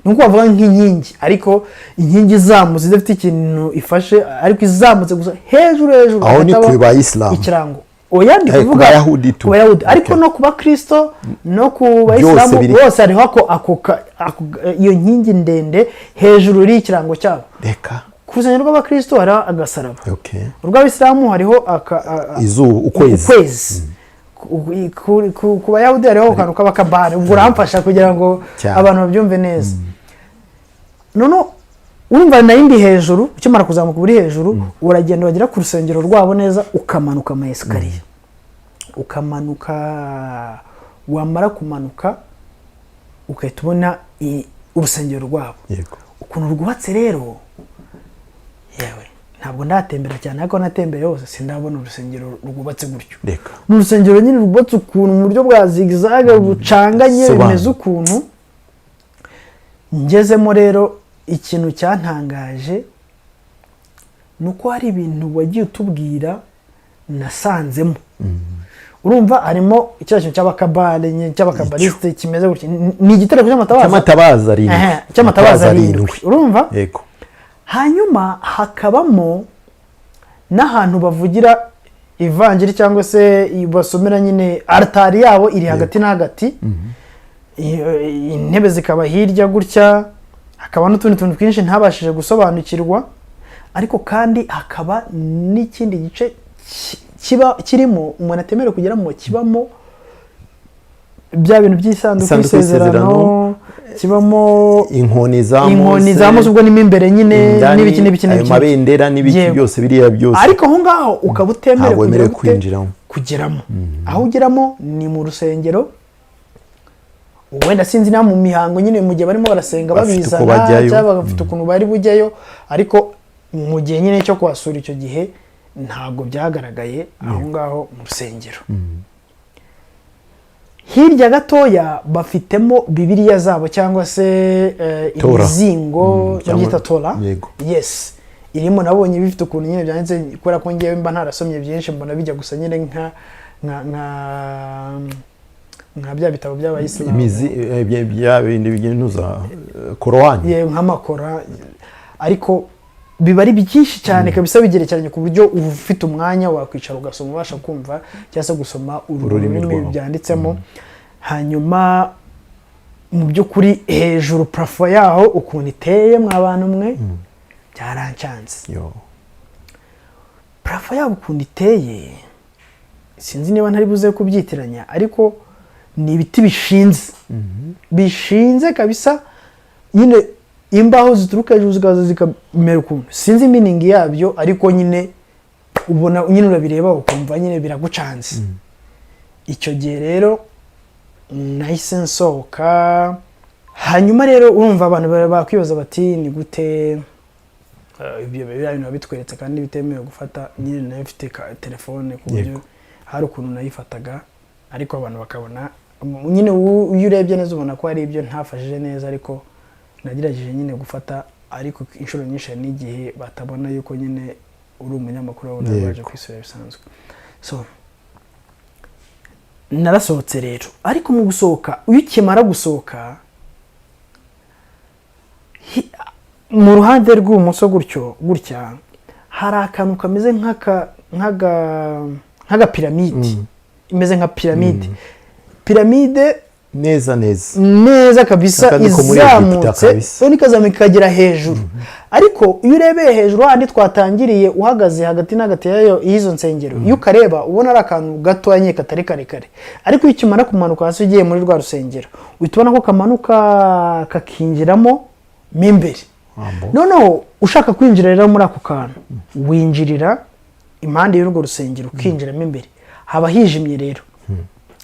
B: nuko bavuga nk'inkingi, ariko inkingi izamutse idafite ikintu ifashe, ariko izamutse gusa hejuru.
A: Aho ni ku Bayisilamu
B: ikirango. Oya ndi kuvuga ku Bayahudi, ariko no ku Bakristo no ku Bayisilamu bose hariho iyo nkingi ndende hejuru iri ikirango cyabo.
A: Reka
B: ku rusengero rw'Abakristo hariho agasaraba.
A: Urw'Abisilamu
B: hariho ukwezi. Ku Bayahudi hariho akantu k'abakabare. Ubwo uramfasha kugira ngo abantu babyumve neza. None urumva nayindi hejuru, ukimara kuzamuka uri hejuru, uragenda wagera ku rusengero rwabo neza, ukamanuka ama esikariye. Ukamanuka, wamara kumanuka ukahita ubona urusengero rwabo. Ukuntu rwubatse rero, yewe ntabwo ndatembera cyane, ariko natembeye hose sindabona urusengero rwubatse gutyo. Ni urusengero nyine rwubatse ukuntu mu buryo bwa zigzag bucanganye, bimeze ukuntu. Ngezemo rero, ikintu cyantangaje nuko hari ibintu wagiye utubwira nasanzemo. Urumva harimo ikibazo cy'abakabale, cy'abakabaliste kimeze gutya, ni igitereko cy'amatabaza arindwi. Urumva?
A: Yego.
B: Hanyuma hakabamo n'ahantu bavugira ivanjiri cyangwa se basomera nyine, altari yabo iri hagati na hagati. Intebe zikaba hirya gutya, hakaba n'utundi tuntu twinshi ntabashije gusobanukirwa, ariko kandi hakaba n'ikindi gice kirimo umuntu atemere kugeramo, kibamo bya bintu by'isanduku y'isezerano, kibamo
A: inkoni
B: z'amose, ubwo nimo imbere nyine n'ibiki
A: amabendera n'ibiki byose biriya byose,
B: ariko aho ngaho ukaba utemere kugeramo. Aho ugeramo ni mu rusengero, wenda sinzi na mu mihango nyine mu gihe barimo barasenga babizana cyangwa bafite ukuntu bari bujyayo, ariko mu gihe nyine cyo kwasura icyo gihe ntabwo byagaragaye aho ngaho mu rusengero. Hirya gatoya bafitemo bibiliya zabo cyangwa se imizingo babyita Tora. Yes, irimo nabonye bifite ukuntu nyine byanditse, kubera ko ngewe mba ntarasomye byinshi, mbona bijya gusa nyine nka bya bitabo by'Abayisilamu,
A: bya bindi bigenuza Korani,
B: nk'amakora, ariko biba ari byinshi cyane kabisa, bigerekeranye ku buryo ufite umwanya wakwicara ugasoma, ubasha kumva cyangwa se gusoma ururimi byanditsemo. Hanyuma mu by'ukuri hejuru parafo yaho ukuntu iteye, mw'abantu mwe byarancanze. Parafo yaho ukuntu iteye, sinzi niba ntari buze kubyitiranya, ariko ni ibiti bishinze kabisa, nyine imbaho zituruka hejuru zikaza zikamera ukuntu, sinzi meaning yabyo, ariko nyine ubona, nyine urabireba ukumva nyine biragucanze. Icyo gihe rero nahise nsohoka. Hanyuma rero urumva abantu bakwibaza bati ni gute ibyo bintu bitweretse kandi bitemewe gufata. Nyine nayo mfite telefone ku buryo hari ukuntu nayifataga ariko abantu bakabona nyine iyo urebye neza ubona ko hari ibyo ntafashije neza, ariko nagerageje nyine gufata, ariko inshuro nyinshi n'igihe batabona yuko nyine uri umunyamakuru wabona baje kwisura bisanzwe. So narasohotse rero, ariko mu gusohoka iyo ukimara gusohoka mu ruhande rw'ubumoso gutya hari akantu kameze nk'aga piramide, imeze nka piramide neza kabisa, izamutse none ikazamuka ikagera hejuru. Ariko iyo urebeye hejuru handi twatangiriye uhagaze hagati n'agati y'izo nsengero, iyo ukareba ubona ari akantu gatoya katari karekare, ariko iyo ukimara kumanuka hasi ugiye muri rwa rusengero uhita ubona ko kamanuka kakinjiramo mo imbere. Noneho ushaka kwinjira rero muri ako kantu winjirira impande y'urwo rusengero ukinjiramo imbere, haba hijimye rero,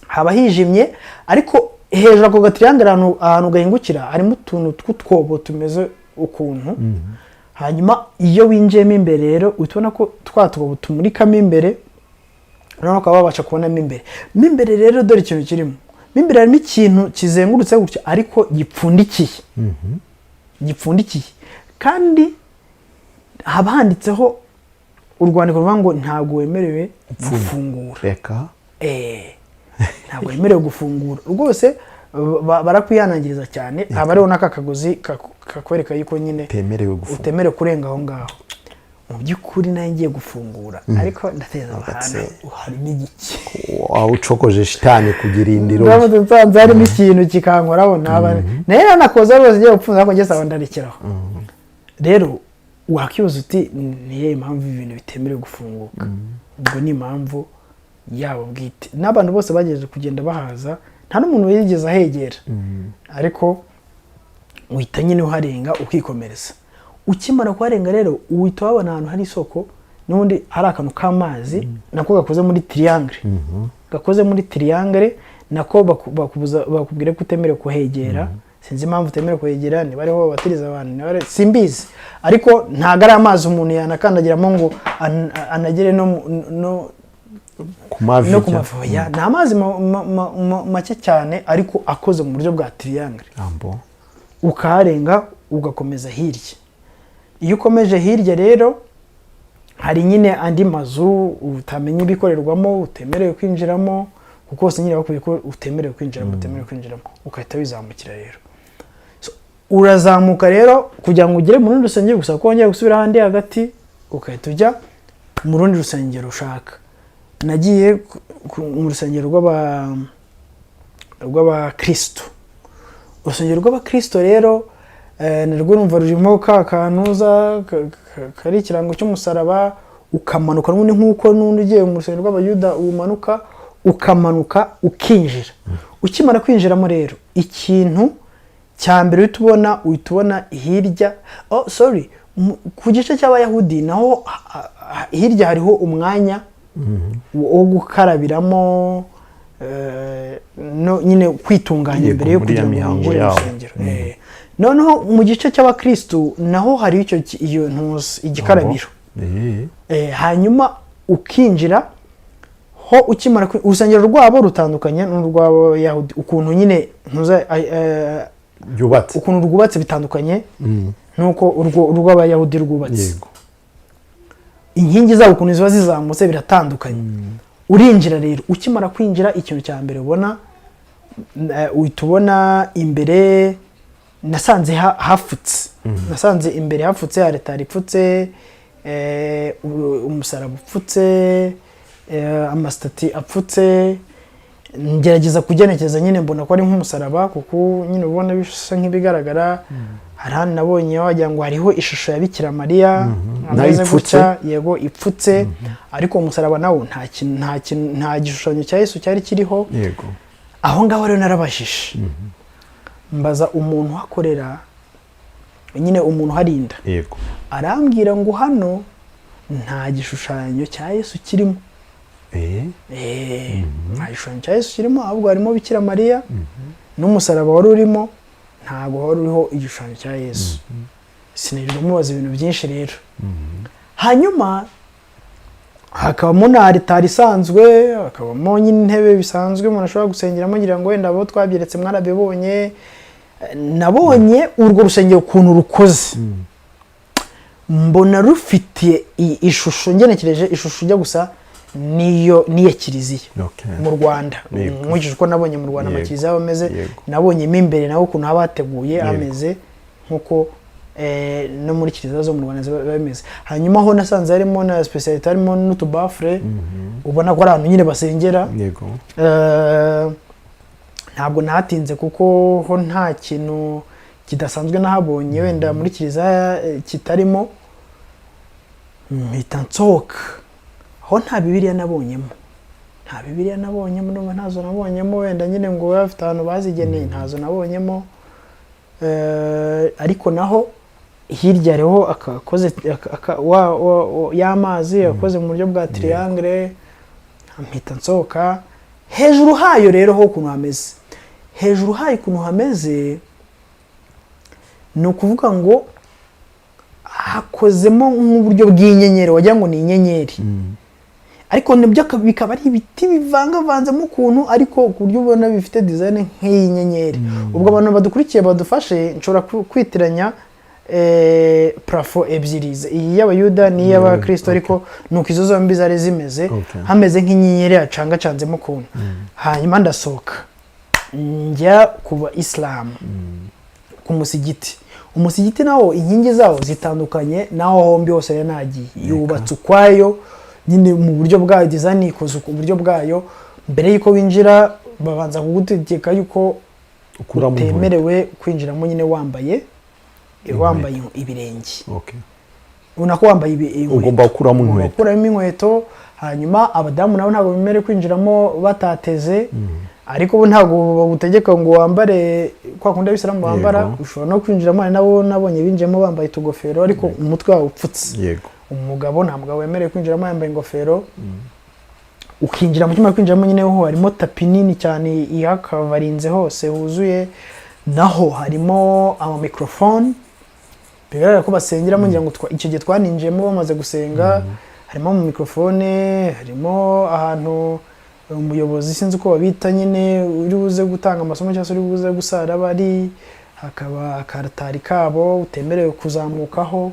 B: haba hijimye, ariko hejuru ako gatriangle ahantu gahingukira harimo utuntu tw'utwobo tumeze ukuntu. Hanyuma iyo winjiyemo imbere rero utubona ko twatwobo tumurikamo imbere, noneho ukaba wabasha kubonamo imbere. Mo imbere rero dore ikintu kirimo, mo imbere harimo ikintu kizengurutse gutya ariko gipfundikiye, kandi haba handitseho urwandiko ruvuga ngo ntabwo wemerewe gufungura. Ntabwo wemerewe gufungura rwose, barakwihanangiriza cyane. Aba ariho n'aka kagozi kakwereka yuko nyine utemerewe kurenga aho ngaho. Mu by'ukuri nayo ngiye gufungura, ariko ndateza ahantu harimo igiki,
A: waba ucokoje shitani kugira indiro,
B: nsanze harimo ikintu kikankoraho, nayo nakoza rwose ngiye gupfunza ariko ngeze aho ndarekeraho. Rero wakibaza uti niyo impamvu ibintu bitemerewe gufunguka. Ubwo ni impamvu yabo bwite, n'abantu bose bagejeje kugenda bahaza, nta n'umuntu yigeze ahegera, ariko uhita nyine uharenga ukikomereza. Ukimara kuharenga rero uhita wabona ahantu hari isoko, n'ubundi hari akantu k'amazi nako gakoze muri triangle, nako bakubwira ko utemerewe kuhegera. Sinzi impamvu utemerewe kuhegera, niba ariho babatiriza abantu simbizi, ariko ntago ari amazi umuntu yanakandagiramo ngo anagere no ku mavi. Ni amazi make cyane ariko akoze mu buryo bwa triangle. Ukaharenga ugakomeza hirya. Iyo ukomeje hirya rero hari nyine andi mazu utamenya ibikorerwamo, utemerewe kwinjiramo, kuko hose nyine bakubwiye ko utemerewe kwinjiramo, ukahita wizamukira rero. Urazamuka rero kugira ngo ugere mu rundi rusengero, gusa ko wongera gusubira ahandi hagati ukahita ujya mu rundi rusengero ushaka. Nagiye mu rusengero rw'abakristo. Urusengero rw'abakristo rero narwo numva rurimo kanuza kari ikirango cy'umusaraba, ukamanuka n'ubundi nk'uko n'undi ugiye mu rusengero rw'abayuda umanuka, ukamanuka ukinjira. Ukimara kwinjiramo rero ikintu cya mbere uhita ubona hirya, ku gice cy'abayahudi naho hirya hariho umwanya wo gukarabiramo, nyine kwitunganya imbere yo kujya mu winjire mu rusengero. Noneho mu gice cy'abakristo naho hari iyo ntuzi igikarabiro. Hanyuma ukinjira ho, ukimara urusengero rwabo rutandukanye n'urw'abayahudi, ukuntu nyine ukuntu rwubatse bitandukanye nuko urw'abayahudi rwubatse. Inkingi zabo ukuntu ziba zizamutse biratandukanye. Urinjira rero, ukimara kwinjira ikintu cya mbere ubona, uhita ubona imbere nasanze hafutse. Nasanze imbere hafutse, aritari ipfutse, umusaraba upfutse, amasitati apfutse. Ngerageza kugenekereza nyine mbona ko ari nk'umusaraba, kuko nyine ubona bisa nk'ibigaragara. Hari hano nabonye wagira ngo hariho ishusho ya Bikira Mariya ameze gutya, yego ipfutse, ariko umusaraba nawo nta gishushanyo cya Yesu cyari kiriho. Aho ngaho rero narabashije, mbaza umuntu uhakorera, nyine umuntu harinda, arambwira ngo hano nta gishushanyo cya Yesu kirimo. Nta gishushanyo cya Yesu kirimo, ahubwo harimo Bikira Mariya n'umusaraba wari urimo, ntabwo wari uriho igishushanyo cya Yesu. sinirirwa mubaza ibintu byinshi rero. Hanyuma hakabamo na altari isanzwe, hakabamo nyine intebe bisanzwe umuntu ashobora gusengeramo, ngira ngo wenda abo twabyeretse mwarabibonye. Nabonye urwo rusengero ukuntu rukoze, mbona rufite ishusho, ngenekereje ishusho ijya gusa niya kiliziya mu Rwanda. Nkurikije uko nabonye mu Rwanda amakiliziya ameze, nabonyemo imbere naho ukuntu haba hateguye ameze nk'uko no muri kiliziya zo mu Rwanda bameze. Hanyuma ho nasanze harimo na speciality, harimo n'utubafure ubona ko ari ahantu nyine basengera. Ntabwo nahatinze kuko ho nta kintu kidasanzwe nahabonye wenda muri kiliziya kitarimo. Mpita nsohoka, ho nta Bibiliya nabonyemo, ndumva ntazo nabonyemo, wenda nyine ngo bafite ahantu bazigeneye, ntazo nabonyemo. Ariko naho hirya hariho akakoze y'amazi akoze mu buryo bwa triangle. Mpita nsohoka hejuru hayo rero ho ukuntu hameze, hejuru hayo ukuntu hameze ni ukuvuga ngo hakozemo nk'uburyo bw'inyenyeri, wagira ngo ni inyenyeri. Ariko nibyo bikaba ari ibiti bivangavanzemo ukuntu, ariko ku buryo ubona bifite design nk'iyinyenyeri. Ubwo abantu badukurikiye badufashe, nshobora kwitiranya plafo ebyiri, iyi y'Abayuda ni y'Abakristo, ariko nuko izo zombi zari zimeze hameze nk'inyenyeri yacangacanzemo ukuntu. Hanyuma ndasohoka njya kuba Islam ku musigiti. Umusigiti nawo inkingi zawo zitandukanye naho hombi hose rero nagiye, yubatse ukwayo nyine mu buryo bwayo, design ikoze ku buryo bwayo. Mbere yuko winjira babanza kugutegeka yuko utemerewe kwinjiramo nyine wambaye ibirenge. Unako wambaye inkweto,
A: ugomba gukuramo
B: inkweto. Hanyuma abadamu nabo ntabwo bemerewe kwinjiramo batateze, ariko bo ntabwo bagutegeka ngo wambare kwa kundi abisilamu bambara. Ushobora no kwinjiramo, nabo nabonye binjemo bambaye tugofero ariko umutwe wawe upfutse. Umugabo nta mugabo wemerewe kwinjiramo yambaye ingofero. Ukinjira mu cyuma kwinjiramo nyine ho harimo tapi nini cyane ihakavarinze hose huzuye, naho harimo ama microphone bigaragara ko basengeramo. Ngira ngo icyo gihe twaninjiyemo bamaze gusenga, harimo mu microphone, harimo ahantu umuyobozi sinzi uko babita nyine uri buze gutanga amasomo cyangwa uri buze gusara bari, hakaba akaratari kabo utemerewe kuzamukaho.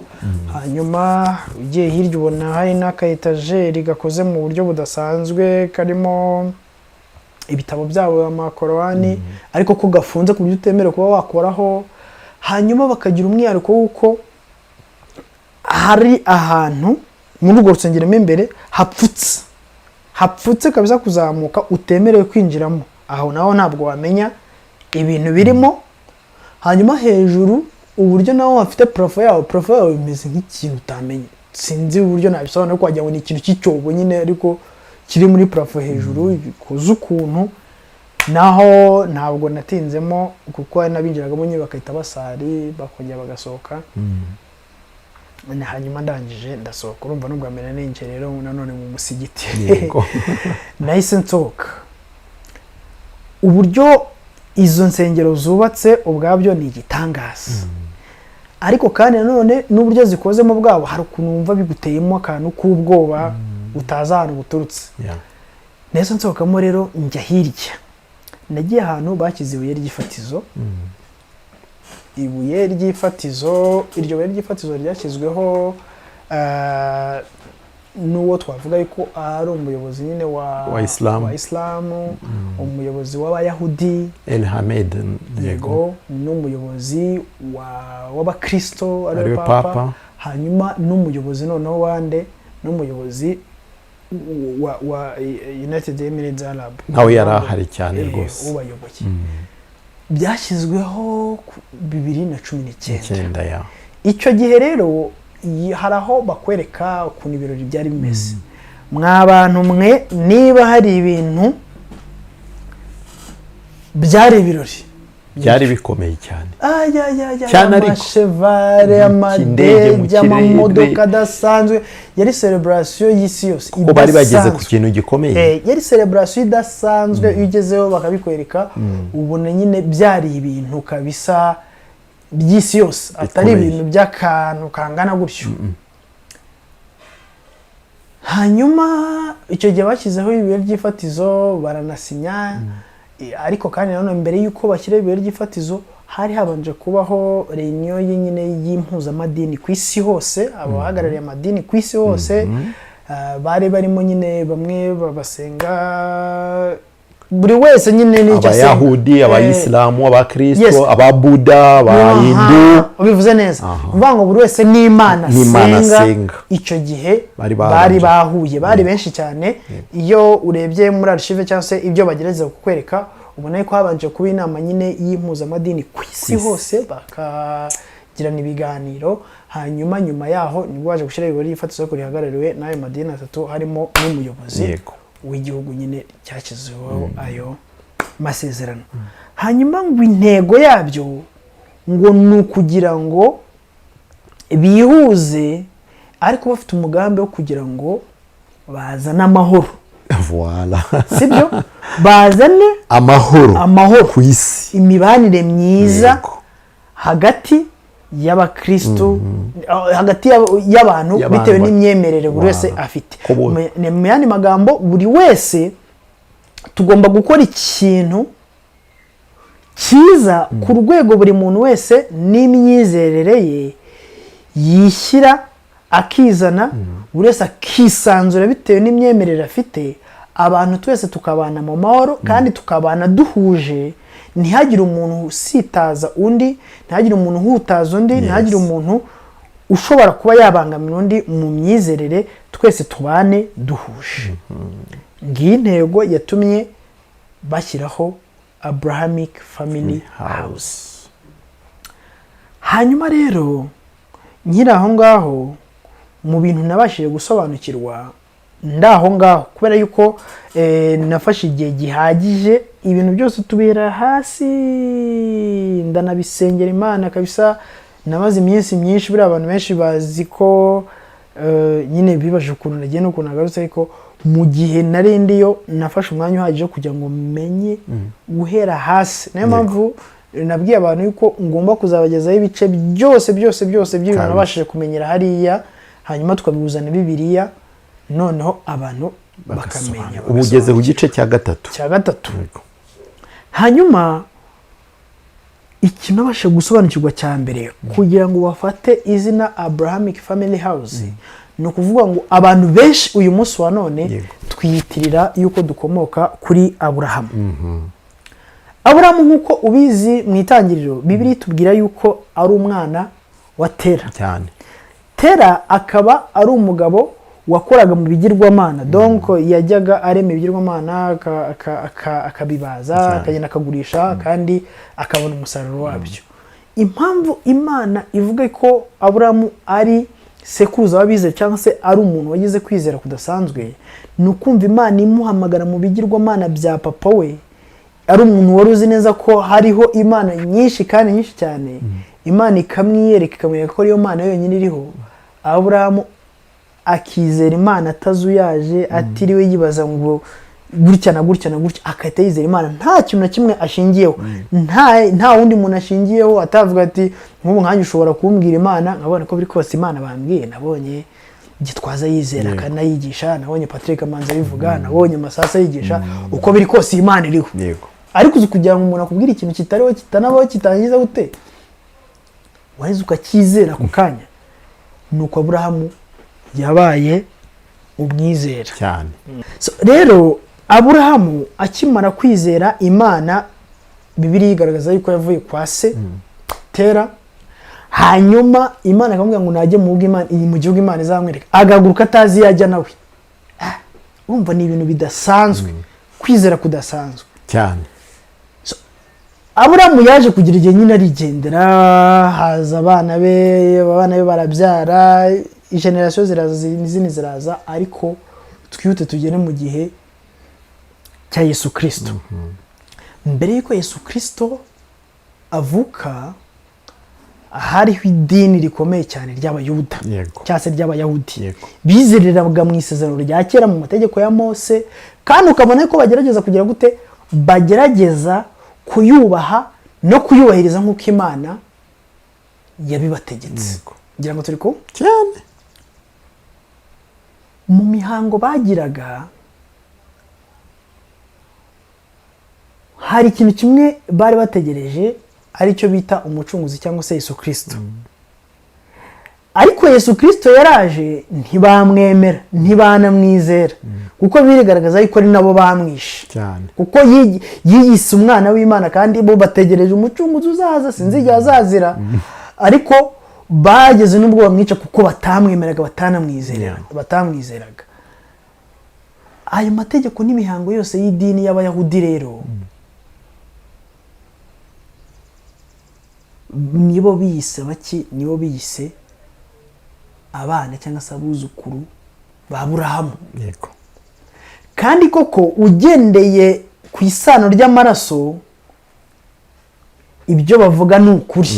B: Hanyuma ugiye hirya ubona hari n'akayetajeri gakoze mu buryo budasanzwe karimo ibitabo byabo amakorowani, ariko ko gafunze ku buryo utemerewe kuba wakoraho. Hanyuma bakagira umwihariko w'uko hari ahantu muri urwo rusengero imbere hapfutse kabisa kuzamuka utemerewe kwinjiramo. Aho naho ntabwo wamenya ibintu birimo. Hanyuma hejuru uburyo naho hafite plafo yawo imeze nk'ikintu utamenye, sinzi uburyo nabisobanura, ko wagira ngo ni ikintu cy'icyobo nyine ariko kiri muri plafo hejuru bikoze ukuntu. Naho ntabwo natinzemo kuko hari n'abinjiragamo nyine bakahita basari bakongera bagasohoka. Hanyuma ndangije ndasohoka, urumva n'ubwa mbere ninjye rero nanone mu musigiti. Nahise nsohoka. Uburyo izo nsengero zubatse ubwabyo ni igitangaza, ariko kandi nanone n'uburyo zikozemo bwabo hari ukuntu wumva biguteyemo akantu k'ubwoba utazi ahantu buturutse. Nahise nsohokamo rero njya hirya, nagiye ahantu bakize ibuye ry'ifatizo. Ibuye ry'ifatizo, iryo buye ry'ifatizo ryashyizweho n'uwo twavuga yuko ari umuyobozi nyine wa Islamu, umuyobozi w'Abayahudi
A: El Hamed,
B: yego, n'umuyobozi w'Abakristo ari Papa. Hanyuma n'umuyobozi noneho wande n'umuyobozi wa United Emirates Arab,
A: nawe yarahari cyane rwose
B: ubayoboye. Byashyizweho 2019. Icyo gihe rero hari aho bakwereka ukuntu ibirori byari bimeze. Mw'abantu mwe, niba hari ibintu byari ibirori
A: byari bikomeye cyane
B: cyane, ariko amashevare, amadege, amamodoka adasanzwe, yari celebration y'isi yose.
A: Kuko bari bageze ku kintu gikomeye,
B: yari celebration idasanzwe. Iyo ugezeho bakabikwereka ubona nyine byari ibintu kabisa by'isi yose atari ibintu by'akantu kangana gutyo. Hanyuma icyo gihe bashyizeho ibihe by'ifatizo baranasinya, ariko kandi nanone mbere y'uko bashyira ibihe by'ifatizo hari habanje kubaho reunion nyine y'impuzamadini ku isi hose, abahagarariye amadini ku isi hose bari barimo nyine bamwe babasenga buri wese nyine n'icyo asenga,
A: abayahudi, abayisilamu, abakristo, ababuda, abahindu.
B: Ubivuze neza, uvuga ngo buri wese n'Imana asenga. Icyo gihe bari bahuye, bari benshi cyane. Iyo urebye muri archive cyangwa se ibyo bagerageza kukwereka, ubona ko habanje kuba inama nyine y'impuzamadini ku isi hose, bakagirana ibiganiro. Hanyuma nyuma yaho nibwo baje gushyira ibirori y'ifatizo ko rihagarariwe n'ayo madini atatu, harimo n'umuyobozi w'igihugu nyine cyashyizeho ayo masezerano. Hanyuma ngo intego yabyo ngo ni ukugira ngo bihuze, ariko bafite umugambi wo kugira ngo bazane amahoro.
A: Voilà.
B: Sibyo? Bazane amahoro
A: ku isi,
B: imibanire myiza hagati y'abakristo, hagati y'abantu bitewe n'imyemerere buri wese afite. Mu yandi magambo, buri wese tugomba gukora ikintu cyiza ku rwego buri muntu wese n'imyizerere ye yishyira akizana, buri wese akisanzura bitewe n'imyemerere afite. Abantu twese tukabana mu mahoro kandi tukabana duhuje, ntihagire umuntu usitaza undi, ntihagire umuntu uhutaza undi, ntihagire umuntu ushobora kuba yabangamira undi mu myizerere, twese tubane duhuje. Ngiyi intego yatumye bashyiraho Abrahamic Family House. Hanyuma rero nkiri aho ngaho, mu bintu nabashije gusobanukirwa ndaho ngaho, kubera yuko nafashe igihe gihagije, ibintu byose tubera hasi, ndanabisengera Imana kabisa. Namaze iminsi myinshi, buri abantu benshi bazi ko nyine bibaje ukuntu nagiye n'ukuntu nagarutse, ariko mu gihe narindiyo nafashe umwanya uhagije kugira ngo menye guhera hasi. Niyo mpamvu nabwiye abantu yuko ngomba kuzabagezaho ibice byose by'ibintu nabashije kumenyera hariya, hanyuma tukabibuzana Bibiliya, noneho abantu bakamenya.
A: Ubu ugeze ku gice cya gatatu. Hanyuma ikintu nabashije gusobanukirwa cya mbere, kugira ngo bafate izina Abrahamic Family House, ni ukuvuga ngo abantu benshi uyu munsi wa none twiyitirira yuko dukomoka kuri Aburahamu. Aburahamu nk'uko ubizi mu itangiriro, Bibiliya itubwira yuko ari umwana wa Tera. Tera akaba ari umugabo wakoraga mu bigirwamana, donc yajyaga arema ibigirwamana akabibaza, akagenda akagurisha kandi akabona umusaruro wabyo. Impamvu Imana ivuga ko Aburahamu ari sekuruza w'abizera cyangwa se ari umuntu wagize kwizera kudasanzwe, ni ukumva Imana imuhamagara mu bigirwamana bya papa we, ari umuntu wari uzi neza ko hariho Imana nyinshi kandi nyinshi cyane. Imana ikamwiyereka, ikamwereka ko ariyo Mana yonyine iriho. Aburahamu akizera Imana atazuyaje, atiriwe yibaza ngo gutya na gutya, akahita yizera Imana nta kintu na kimwe ashingiyeho, nta wundi muntu ashingiyeho. Atavuga ati nk'ubu nkanjye ushobora kumbwira Imana nkabona ko biri kose Imana bambwiye. Nabonye Gitwaza yizera akanayigisha, nabonye Patrick Manza bivuga, nabonye Masasa yigisha, uko biri kose Imana iriho. Ariko uzi kugira ngo umuntu akubwira ikintu kitariho, kitanabaho, kitangiza gute, waheze ukakizera ako kanya. Nuko Aburahamu yabaye umwizera cyane.
B: Rero Aburahamu akimara kwizera Imana, Bibiliya igaragaza yuko yavuye kwa se Tera, hanyuma Imana akamubwira ngo najye mu gihugu Imana izamwereka, agaguruka atazi yajya nawe. Urumva ni ibintu bidasanzwe, kwizera kudasanzwe
A: cyane.
B: Aburahamu yaje kugira igihe nyine arigendera, haza abana be barabyara, generasiyo ziraza, izindi ziraza, ariko twihute tugere mu gihe cya Yesu Kristo. Mbere y'uko Yesu Kristo avuka, hariho idini rikomeye cyane ry'Abayuda cyangwa se ry'Abayahudi, bizereraga mu isezerano rya kera, mu mategeko ya Mose, kandi ukabona ko bagerageza kugira gute, bagerageza kuyubaha no kuyubahiriza nk'uko Imana yabibategetse. ngira ngo turi ko
A: cyane
B: mu mihango bagiraga hari ikintu kimwe bari bategereje aricyo bita umucunguzi cyangwa se Yesu Kristo. Ariko Yesu Kristo yaraje ntibamwemera ntibanamwizera kuko birigaragaza yuko ari nabo bamwishe
A: cyane,
B: kuko yiyise umwana w'Imana kandi bo bategereje umucunguzi uzaza sinzi igihe azazira, ariko bageze n'ubwo bamwica kuko batamwemeraga batamwizeraga. Ayo mategeko n'imihango yose y'idini y'Abayahudi rero nibo biyise abana cyangwa se abuzukuru ba Aburahamu.
A: yego,
B: kandi koko ugendeye ku isano ry'amaraso ibyo bavuga ni ukuri,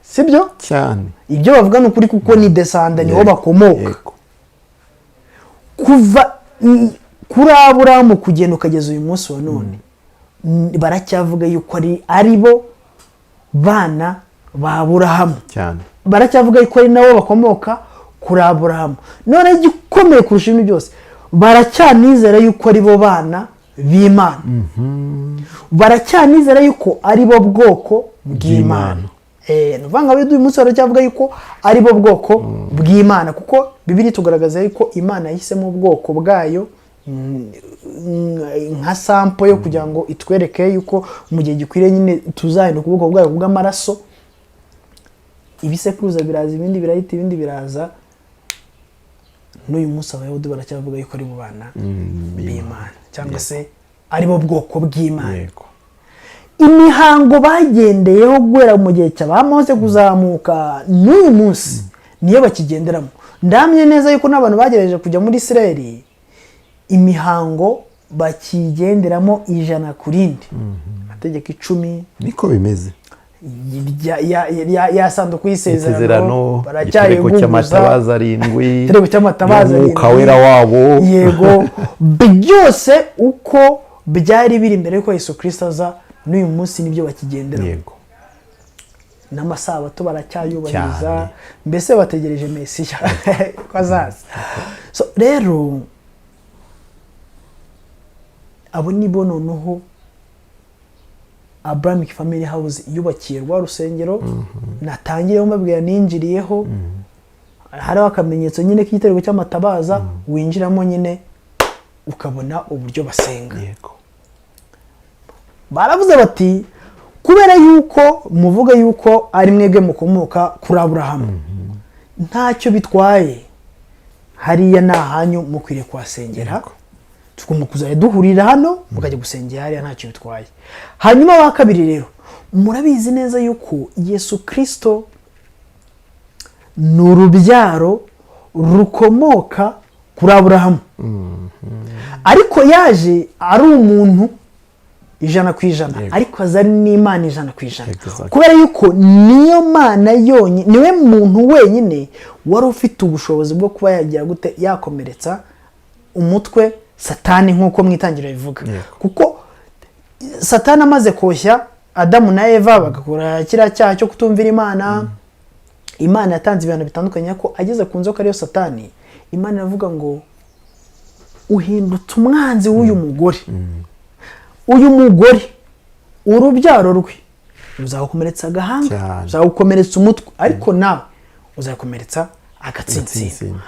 B: sibyo
A: cyane,
B: ibyo bavuga ni ukuri kuko ni descendant niho bakomoka. Kuva kuri Aburahamu kugenda ukageza uyu munsi wa none baracyavuga yuko ari bo bana ba Aburahamu
A: cyane,
B: baracyavuga yuko ari nabo bakomoka kuri Aburahamu. None igikomeye kurusha ibintu byose baracyanizera yuko ari bo bana b'Imana, baracyanizera yuko ari bo bwoko bw'Imana. Nuvanga uyu munsi baracyavuga yuko ari bo bwoko bw'Imana kuko Bibiliya tugaragaza yuko Imana yahisemo ubwoko bwayo nka sample yo kugira ngo itwereke yuko mu gihe gikwiriye nyine tuzahinduka ubwoko bwayo bw'amaraso. Ibisekuruza biraza ibindi birahita ibindi biraza, n'uyu munsi Abayahudi baracyavuga yuko ari bo bana b'Imana cyangwa se ari bo bwoko bw'Imana. Imihango bagendeyeho guhera mu gihe cy'abamaze kuzamuka n'uyu munsi niyo bakigenderamo. Ndamye neza yuko n'abantu bagerageje kujya muri Isirayeli imihango bakigenderamo 100 amategeko 10
A: niko bimeze.
B: ya sanduku y'isezerano
A: igitereko cy'amatabaza 7,
B: igitereko cy'amatabaza 7,
A: umwuka wera wabo,
B: yego byose uko byari biri imbere yuko Yesu Kristo aza, n'uyu munsi nibyo bakigendera.
A: yego,
B: n'amasabato baracyayubahiriza, mbese bategereje Mesiya ko azaza. So rero abo nibo noneho Abrahamic Family House yubakiye rwa rusengero natangiyeho mbabwira ninjiriyeho, hariho akamenyetso nyine k'igitereko cy'amatabaza winjiramo nyine ukabona uburyo basenga.
A: yego,
B: baravuze bati kubera yuko muvuga yuko ari mwebwe mukomoka kuri Aburahamu ntacyo bitwaye hariya nahanyu mukwiriye kuhasengera, tugomba kuzajya duhurira hano mukajya gusengera hariya ntacyo bitwaye. Hanyuma wa kabiri rero murabizi neza yuko Yesu Kristo ni urubyaro rukomoka kuri Aburahamu, ariko yaje ari umuntu 100%, ariko azari n'Imana 100%, kubera yuko niyo Mana yonyine, niwe muntu wenyine wari ufite ubushobozi bwo kuba yagira gute yakomeretsa umutwe Satani nk'uko mwitangiro bivuga. Kuko Satani amaze koshya Adamu na Eva bagakora kiriya cyaha cyo kutumvira Imana, Imana yatanze ibintu bitandukanye ko ageze ku nzoka ariyo Satani, Imana iravuga ngo uhindutse umwanzi w'uyu mugore. Uyu mugore urubyaro rwe uzagukomeretsa agahanga, uzagukomeretsa umutwe, ariko nawe uzagukomeretsa agatsinsino.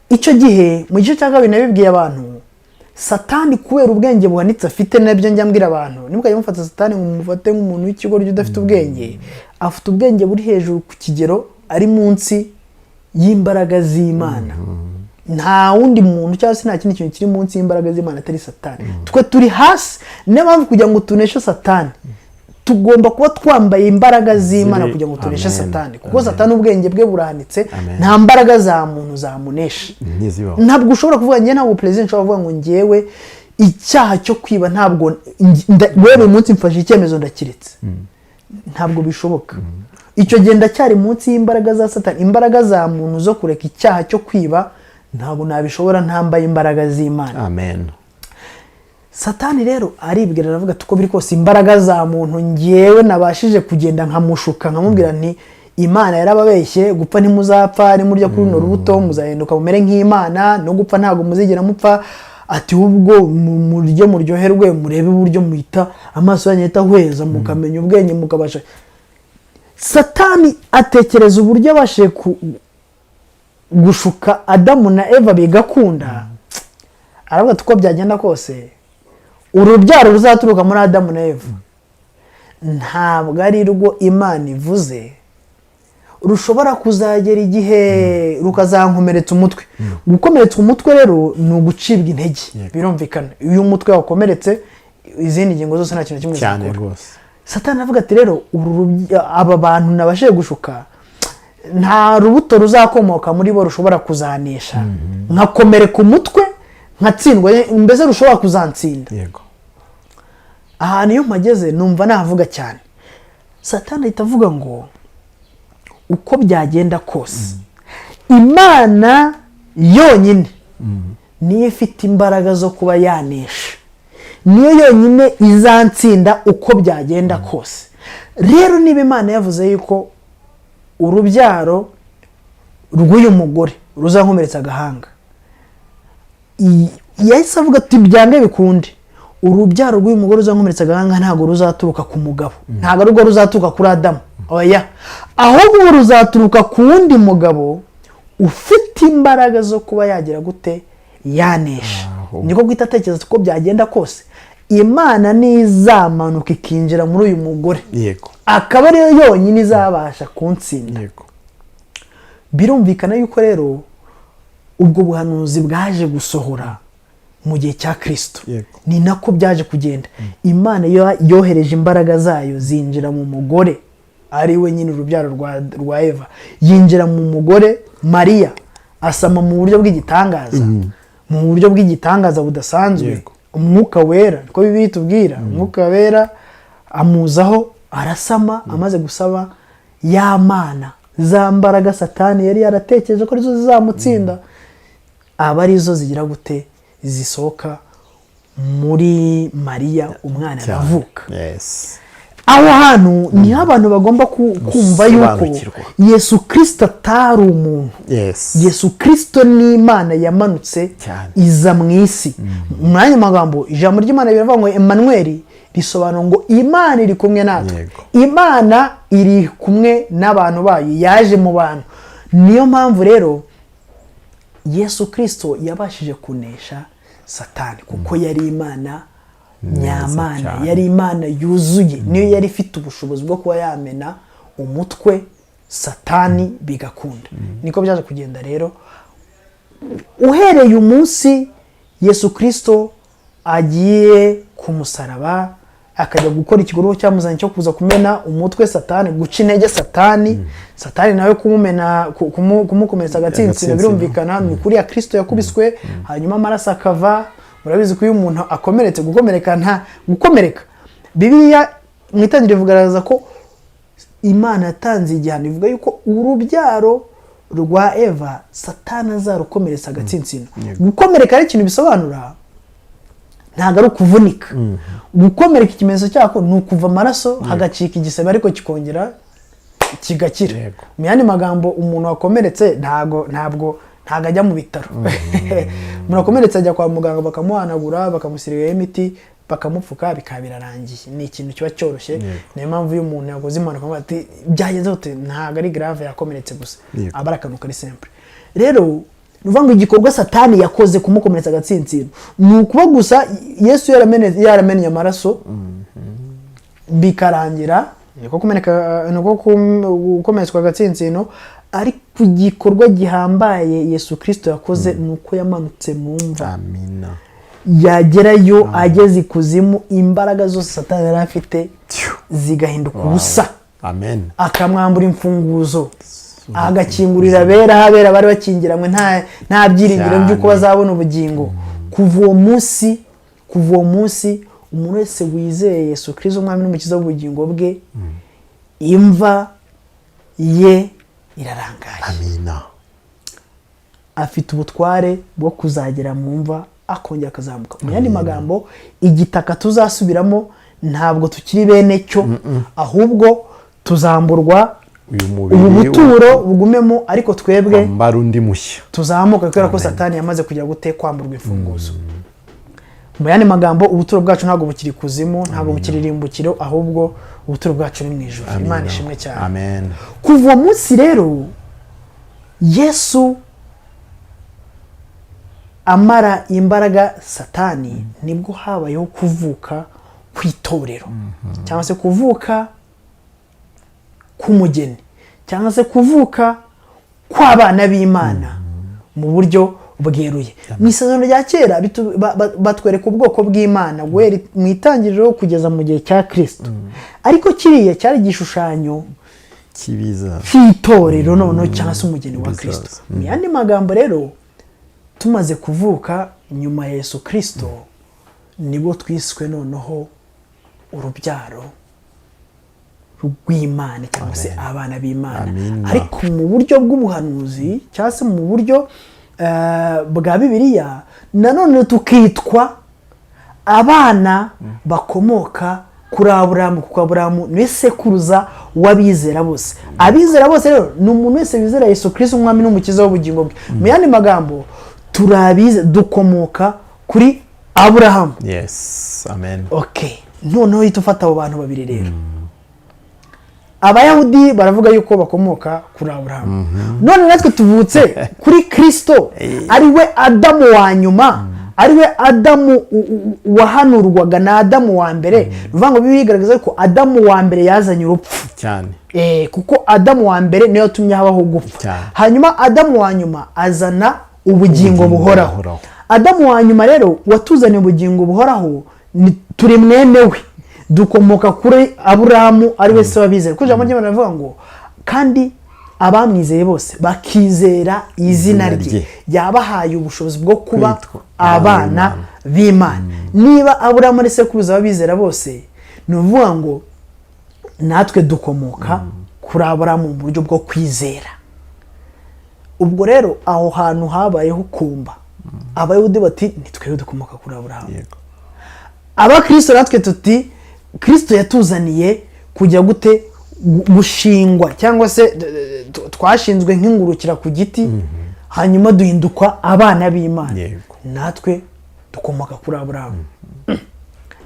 B: Icyo gihe mu gice cya kabiri nabibwiye abantu Satani kubera ubwenge buhanitse afite, nabyo njya mbwira abantu nimukajya mufata Satani ngo mufate nk'umuntu w'ikigoryi udafite ubwenge. Afite ubwenge buri hejuru ku kigero ari munsi y'imbaraga z'Imana. Nta wundi muntu cyangwa se nta kindi kintu kiri munsi y'imbaraga z'Imana atari Satani. Twe turi hasi, niyo mpamvu kugira ngo tuneshe Satani tugomba kuba twambaye imbaraga z'Imana kugira ngo tuneshe Satani, kuko Satani ubwenge bwe burahanitse, nta mbaraga za muntu zamunesha. Ntabwo ushobora kuvuga njye ntabwo president ushobora kuvuga ngo njyewe icyaha cyo kwiba ntabwo wewe munsi mfashe icyemezo ndakiretse, ntabwo bishoboka. Icyo genda cyari munsi y'imbaraga za Satani. Imbaraga za muntu zo kureka icyaha cyo kwiba ntabwo nabishobora ntambaye imbaraga z'Imana.
A: Amen.
B: Satani rero aribwira aravuga ati uko biri kose imbaraga za muntu ngewe nabashije kugenda nkamushuka nkamubwira nti Imana yarababeshye gupfa ntimuzapfa nimurya kuri runo rubuto muzahinduka mumere nk'Imana no gupfa ntago muzigera mupfa ati ubwo murye muryoherwe murebe uburyo muhita amaso yanyu ahita ahweza mukamenya ubwenge mukabasha. Satani atekereza uburyo abashe gushuka Adamu na Eva bigakunda. Aravuga ati uko byagenda kose urubyaro ruzaturuka muri Adamu na Eva ntabwo ari rwo Imana ivuze rushobora kuzagera igihe rukazankomeretsa umutwe. Gukomeretsa umutwe rero ni ugucibwa intege, birumvikana. Iyo umutwe wakomeretse izindi ngingo zose nta kintu kimwe zikora. Satani avuga ati rero aba bantu nabashije gushuka nta rubuto ruzakomoka muri bo rushobora kuzanesha, nkakomereka umutwe nkatsindwa, mbese rushobora kuzantsinda. Ahantu iyo mpageze numva navuga cyane. Satani ahita avuga ngo uko byagenda kose Imana yonyine niyo ifite imbaraga zo kuba yanesha, niyo yonyine izantsinda uko byagenda kose. Rero niba Imana yavuze yuko urubyaro rw'uyu mugore ruzankomeretsa agahanga, yahise avuga ati byange bikunde urubyaro rw'uyu mugore ruzankomeretsa agahanga ntabwo ruzaturuka ku mugabo, ntabwo ariko ruzaturuka kuri Adamu, oya, ahubwo ruzaturuka ku wundi mugabo ufite imbaraga zo kuba yagira gute yanesha. Niko guhita atekereza ko byagenda kose Imana nizamanuka ikinjira muri uyu mugore, akaba ariyo yonyine izabasha kuntsinda. Birumvikana yuko rero ubwo buhanuzi bwaje gusohora mu gihe cya Kristo. Ni nako byaje kugenda. Imana yohereje imbaraga zayo zinjira mu mugore ari we nyine urubyaro rwa Eva, yinjira mu mugore Mariya asama mu buryo bw'igitangaza, mu buryo bw'igitangaza budasanzwe. Umwuka wera, niko Bibiliya itubwira, umwuka wera amuzaho arasama. Amaze gusaba ya mana za mbaraga Satani yari yaratekereje ko arizo zizamutsinda aba arizo zigira gute zisohoka muri Mariya, umwana aravuka. Aho hantu ni abantu bagomba kumva yuko Yesu Kristo atari umuntu. Yesu Kristo ni Imana yamanutse iza mu isi. Mwanya magambo ijambo ry'Imana biravuga ngo Emmanuel risobanura ngo Imana iri kumwe natwe. Imana iri kumwe n'abantu bayo, yaje mu bantu. Niyo mpamvu rero Yesu Kristo yabashije kunesha Satani kuko yari Imana nyamana, yari Imana yuzuye, niyo yari ifite ubushobozi bwo kuba yamena umutwe Satani bigakunda. Niko byaje kugenda rero. Uhereye umunsi Yesu Kristo agiye ku musaraba akajya gukora ikikorwa cyamuzanye cyo kuza kumena umutwe Satani, guca intege Satani, Satani nawe kumukomeretsa agatsinsino, birumvikana ni kuri ya Kristo yakubiswe hanyuma amaraso akava. Murabizi ko uyu umuntu akomeretse, gukomereka Bibiliya mu itangiriro ivugaragaza ko Imana yatanze igihano, ivuga yuko urubyaro rwa Eva Satani azarukomeretsa agatsinsino. Gukomereka ari ikintu bisobanura ntabwo ari ukuvunika. Gukomereka ikimenyetso cyako ni ukuva amaraso hagacika igisebe ariko kikongera kigakira. Mu yandi magambo umuntu wakomeretse ntabwo ajya mu bitaro. Umuntu wakomeretse ajya kwa muganga bakamuhanagura, bakamusiriraho imiti, bakamupfuka, bikaba birarangiye. Ni ikintu kiba cyoroshye. Niyo mpamvu iyo umuntu yakoze impanuka ati byagenze gute, ntabwo ari grave, yakomeretse gusa, aba ari akantu kari simple. Rero nuvuga ngo igikorwa Satani yakoze kumukomeretsa agatsinsino ni ukuba gusa Yesu yaramenye amaraso bikarangira, niko gukomeretswa agatsinsino. Ariko igikorwa gihambaye Yesu Kristo yakoze ni uko yamanutse mu mva. Yagerayo ageze ikuzimu, imbaraga zose Satani yari afite zigahinduka ubusa. Akamwambura imfunguzo, agakingurira abera bari bakingiranywe nta byiringiro by'uko bazabona ubugingo. Kuva uwo munsi umuntu wese wizeye Yesu Kristo umwami n'umukiza w'ubugingo bwe, imva ye irarangaye. Afite ubutware bwo kuzagera mu mva akongera akazamuka. Mu yandi magambo igitaka tuzasubiramo ntabwo tukiri bene cyo, ahubwo tuzamburwa ubu buturo bugumemo, ariko twebwe
A: undi mushya
B: tuzamuka kubera ko Satani yamaze kujya gute kwamburwa imfunguzo. Mu yandi magambo ubuturo bwacu ntabwo bukiri kuzimu, ntabwo bukiri rimbukiro, ahubwo ubuturo bwacu ni mu ijuru. Imana ishimwe cyane.
A: Amen.
B: Kuva uwo munsi rero Yesu amara imbaraga Satani, nibwo habayeho kuvuka kw'itorero, cyangwa se kuvuka k'umugeni, cyangwa se kuvuka kw'abana b'Imana mu buryo bweruye. Mu isezerano rya kera batwereka ubwoko bw'Imana guhera mu itangiriro kugeza mu gihe cya Kristo, ariko kiriya cyari igishushanyo cy'itorero noneho cyangwa se umugeni wa Kristo. Mu yandi magambo rero, tumaze kuvuka nyuma ya Yesu Kristo, nibwo twiswe noneho urubyaro rw'Imana cyangwa se abana b'Imana. Ariko mu buryo bw'ubuhanuzi cyangwa se mu buryo bwa Bibiliya, nanone tukitwa abana bakomoka kuri Aburahamu, kuko Aburahamu ni sekuruza w'abizera bose. Abizera bose rero ni umuntu wese wizera Yesu Kristo umwami n'umukiza w'ubugingo bwe. Mu yandi magambo turabize, dukomoka kuri Aburahamu.
A: Yes, amen.
B: Okay, noneho hita ufata abo bantu babiri rero. Abayahudi baravuga yuko bakomoka kuri Aburahamu. None natwe tuvutse kuri Kristo, ari we Adamu wa nyuma, ari we Adamu wahanurwaga na Adamu wa mbere. Ruvuga ngo bigaragaza ko Adamu wa mbere yazanye urupfu
A: cyane.
B: Kuko Adamu wa mbere niyo yatumye habaho gupfa. Hanyuma Adamu wa nyuma azana ubugingo buhoraho. Adamu wa nyuma rero watuzanye ubugingo buhoraho, turi mwene we, dukomoka kuri Aburahamu ari we se wabizera. Kuko ijambo ry'Imana rivuga ngo kandi abamwizeye bose bakizera izina rye, yabahaye ubushobozi bwo kuba abana b'Imana. Niba Aburahamu ari sekuruza w'abizera bose, ni ukuvuga ngo natwe dukomoka kuri Aburahamu mu buryo bwo kwizera. Ubwo rero aho hantu habayeho kumba. Abayahudi bati nitwe dukomoka kuri Aburahamu. Abakristo natwe tuti Kristo yatuzaniye kujya gute gushingwa, cyangwa se twashinzwe nk'ingurukira ku giti, hanyuma duhindukwa abana b'Imana. Natwe dukomoka kuri Aburahamu.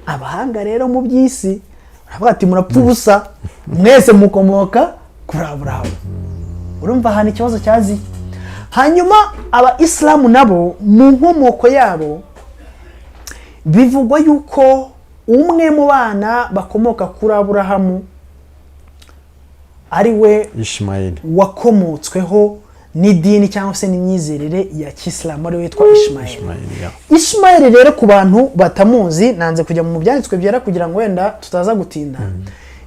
B: Abahanga rero mu by'isi baravuga ati murapfa ubusa, mwese mukomoka kuri Aburahamu. Urumva hano ikibazo cyazi. Hanyuma Aba-Islamu nabo mu nkomoko yabo bivugwa yuko umwe mu bana bakomoka kuri Aburahamu ari we
A: Ishmaeli,
B: wakomotsweho n'idini cyangwa se n'imyizerere ya Kisilamu, ari we witwa Ishmaeli. Ishmaeli rero ku bantu batamuzi, nanze kujya mu byanditswe byera kugira ngo wenda tutaza gutinda.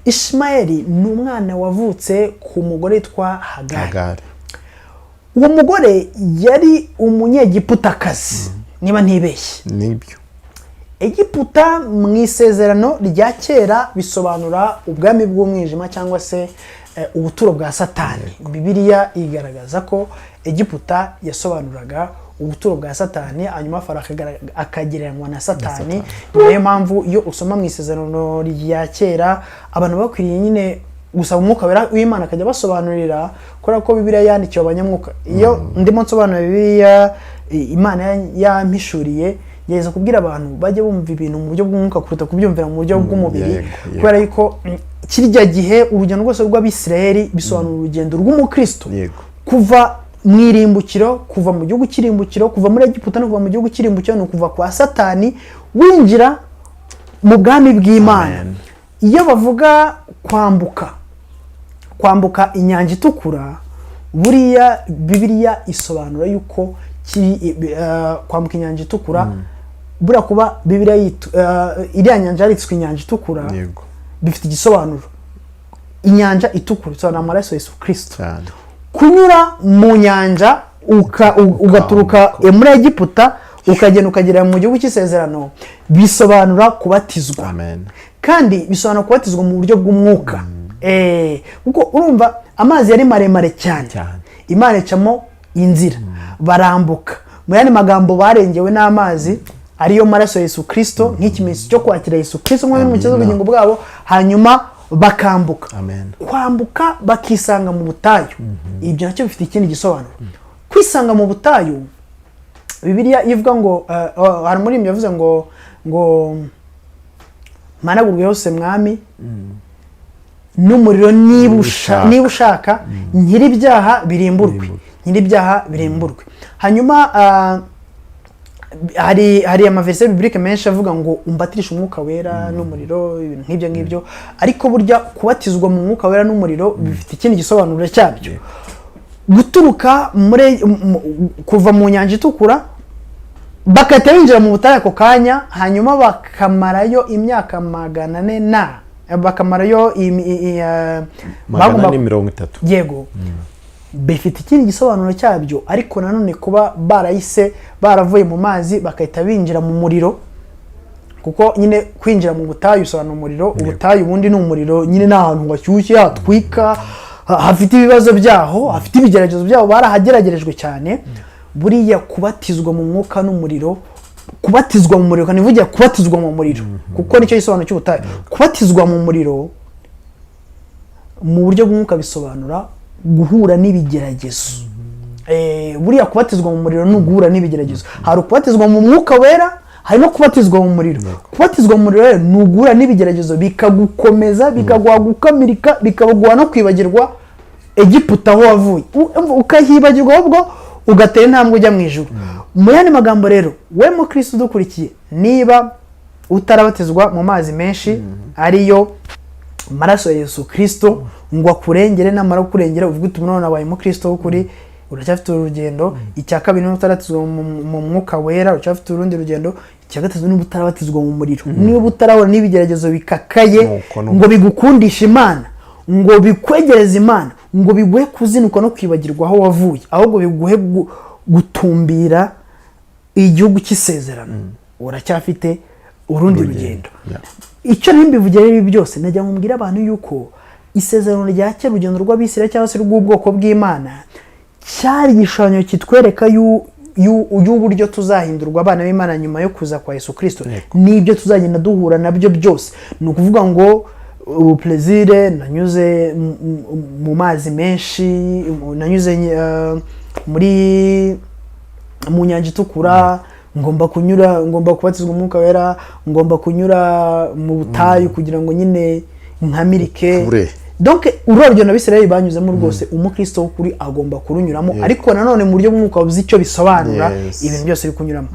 B: Ishmaeli ni umwana wavutse ku mugore witwa Hagari. Uwo mugore yari umunyegiputakazi, niba ntibeshye.
A: Nibyo.
B: Egiputa mu isezerano rya kera bisobanura ubwami bw'umwijima cyangwa se ubuturo bwa Satani. Bibiliya igaragaza ko Egiputa yasobanuraga ubuturo bwa Satani, hanyuma Farawo akagereranywa na Satani. Niyo mpamvu iyo usoma mu isezerano rya kera abantu bakwiriye nyine gusaba umwuka w'Imana akajya basobanurira, kubera ko Bibiliya yandikiwe abanyamwuka. Iyo ndimo nsobanura Bibiliya Imana yampishuriye, yeza kubwira abantu bajye bumva ibintu mu buryo bw'umwuka kuruta kubyumvira mu buryo bw'umubiri. Kubera yuko kirya gihe urugendo rwose rw'Abisirayeli bisobanura urugendo rw'umukristo kuva mu irimbukiro, kuva mu gihugu cy'irimbukiro, kuva muri Egiputa no kuva mu gihugu cy'irimbukiro, no kuva kwa Satani winjira mu bwami bw'Imana. Iyo bavuga kwambuka inyanja itukura, buriya Bibiliya isobanura yuko kwambuka inyanja itukura, buriya kuba Bibiliya iriya nyanja yaritswe inyanja itukura, bifite igisobanuro. Inyanja itukura bisobanura amaraso Yesu Kristo. Kunyura mu nyanja ugaturuka muri Egiputa ukagenda ukagera mu gihugu cy'isezerano bisobanura kubatizwa. Kandi bisobanura kubatizwa mu buryo bw'umwuka. Kuko urumva amazi yari maremare cyane, Imana icamo inzira, barambuka mu yandi magambo barengewe n'amazi ariyo maraso ya Yesu Kristo nk'ikimenyetso cyo kwakira Yesu Kristo nk'umukiza w'ubugingo bwabo, hanyuma bakambuka. Kwambuka bakisanga mu butayu. Ibyo nacyo bifite ikindi gisobanuro. Kwisanga mu butayu, Bibiliya ivuga ngo hari muri ibyo yavuze ngo managurwe hose mwami n'umuriro niba ushaka nyir'ibyaha birimburwe. Hanyuma hari amaverse biblique menshi avuga ngo umbatirisha umwuka wera n'umuriro, ibintu nk'ibyo ngibyo, ariko burya kubatizwa mu mwuka wera n'umuriro bifite ikindi gisobanuro cyabyo. Guturuka kuva mu nyanja itukura bakahita binjira mu butayu ako kanya, hanyuma bakamarayo imyaka 400 bakamarayo
A: 430.
B: Yego. Bifite ikindi gisobanuro cyabyo, ariko nanone kuba baravuye mu mazi bakahita binjira mu muriro, kuko nyine kwinjira mu butayu usobanura umuriro. Ubutayu ubundi ni umuriro, nyine n'ahantu hashyushye hatwika, hafite ibibazo byaho, hafite ibigeragezo byabo, barahageragerejwe cyane. Buriya kubatizwa mu mwuka n'umuriro, kubatizwa mu muriro, kanivugira kubatizwa mu muriro kuko nicyo gisobanuro cy'ubutayu. Kubatizwa mu muriro mu buryo bw'umwuka bisobanura guhura n'ibigeragezo. Buriya kubatizwa mu muriro ni uguhura n'ibigeragezo. Hari kubatizwa mu mwuka wera, hari no kubatizwa mu muriro. Kubatizwa mu muriro rero ni uguhura n'ibigeragezo bikagukomeza, bikaguha gukamirika, bikaguha no kwibagirwa Egiputa aho wavuye, ukahibagirwa ahubwo ugatera intambwe ujya mu ijuru. Mu yandi magambo rero, we mu Kristo dukurikiye, niba utarabatizwa mu mazi menshi ariyo maraso ya Yesu Kristo, ngo akurengere, namara kurengera uvuga uti none nabaye mu Kristo w'ukuri, uracyafite urugendo. Icya kabiri ni utarabatizwa mu mwuka wera, uracyafite urundi rugendo. Icya gatatu ni utarabatizwa mu muriro. Niba utarabona n'ibigeragezo bikakaye ngo bigukundisha Imana, ngo bikwegereze Imana, ngo biguhe kuzinuka no kwibagirwa aho wavuye, ahubwo biguhe gutumbira igihugu cy'isezerano, uracyafite urundi rugendo. Icyo nimbivugira ibi byose najya nkubwira abantu yuko isezerano rya kera, urugendo rw'Abisirayeli cyangwa se rw'ubwoko bw'Imana, cyari igishushanyo kitwereka y'uburyo tuzahindurwa abana b'Imana nyuma yo kuza kwa Yesu Kristo. N'ibyo tuzagenda duhura nabyo byose. Ni ukuvuga ngo plaisir, nanyuze mu mazi menshi, nanyuze mu nyanja itukura, ngomba kubatizwa umwuka wera, ngomba kunyura mu butayu kugira ngo nyine nkamirike. Donc uroryo n'Abisirayeli banyuzemo rwose, umukristo w'ukuri agomba kurunyuramo, ariko nanone mu buryo bw'umwuka uzi icyo bisobanura ibintu byose bikunyuramo.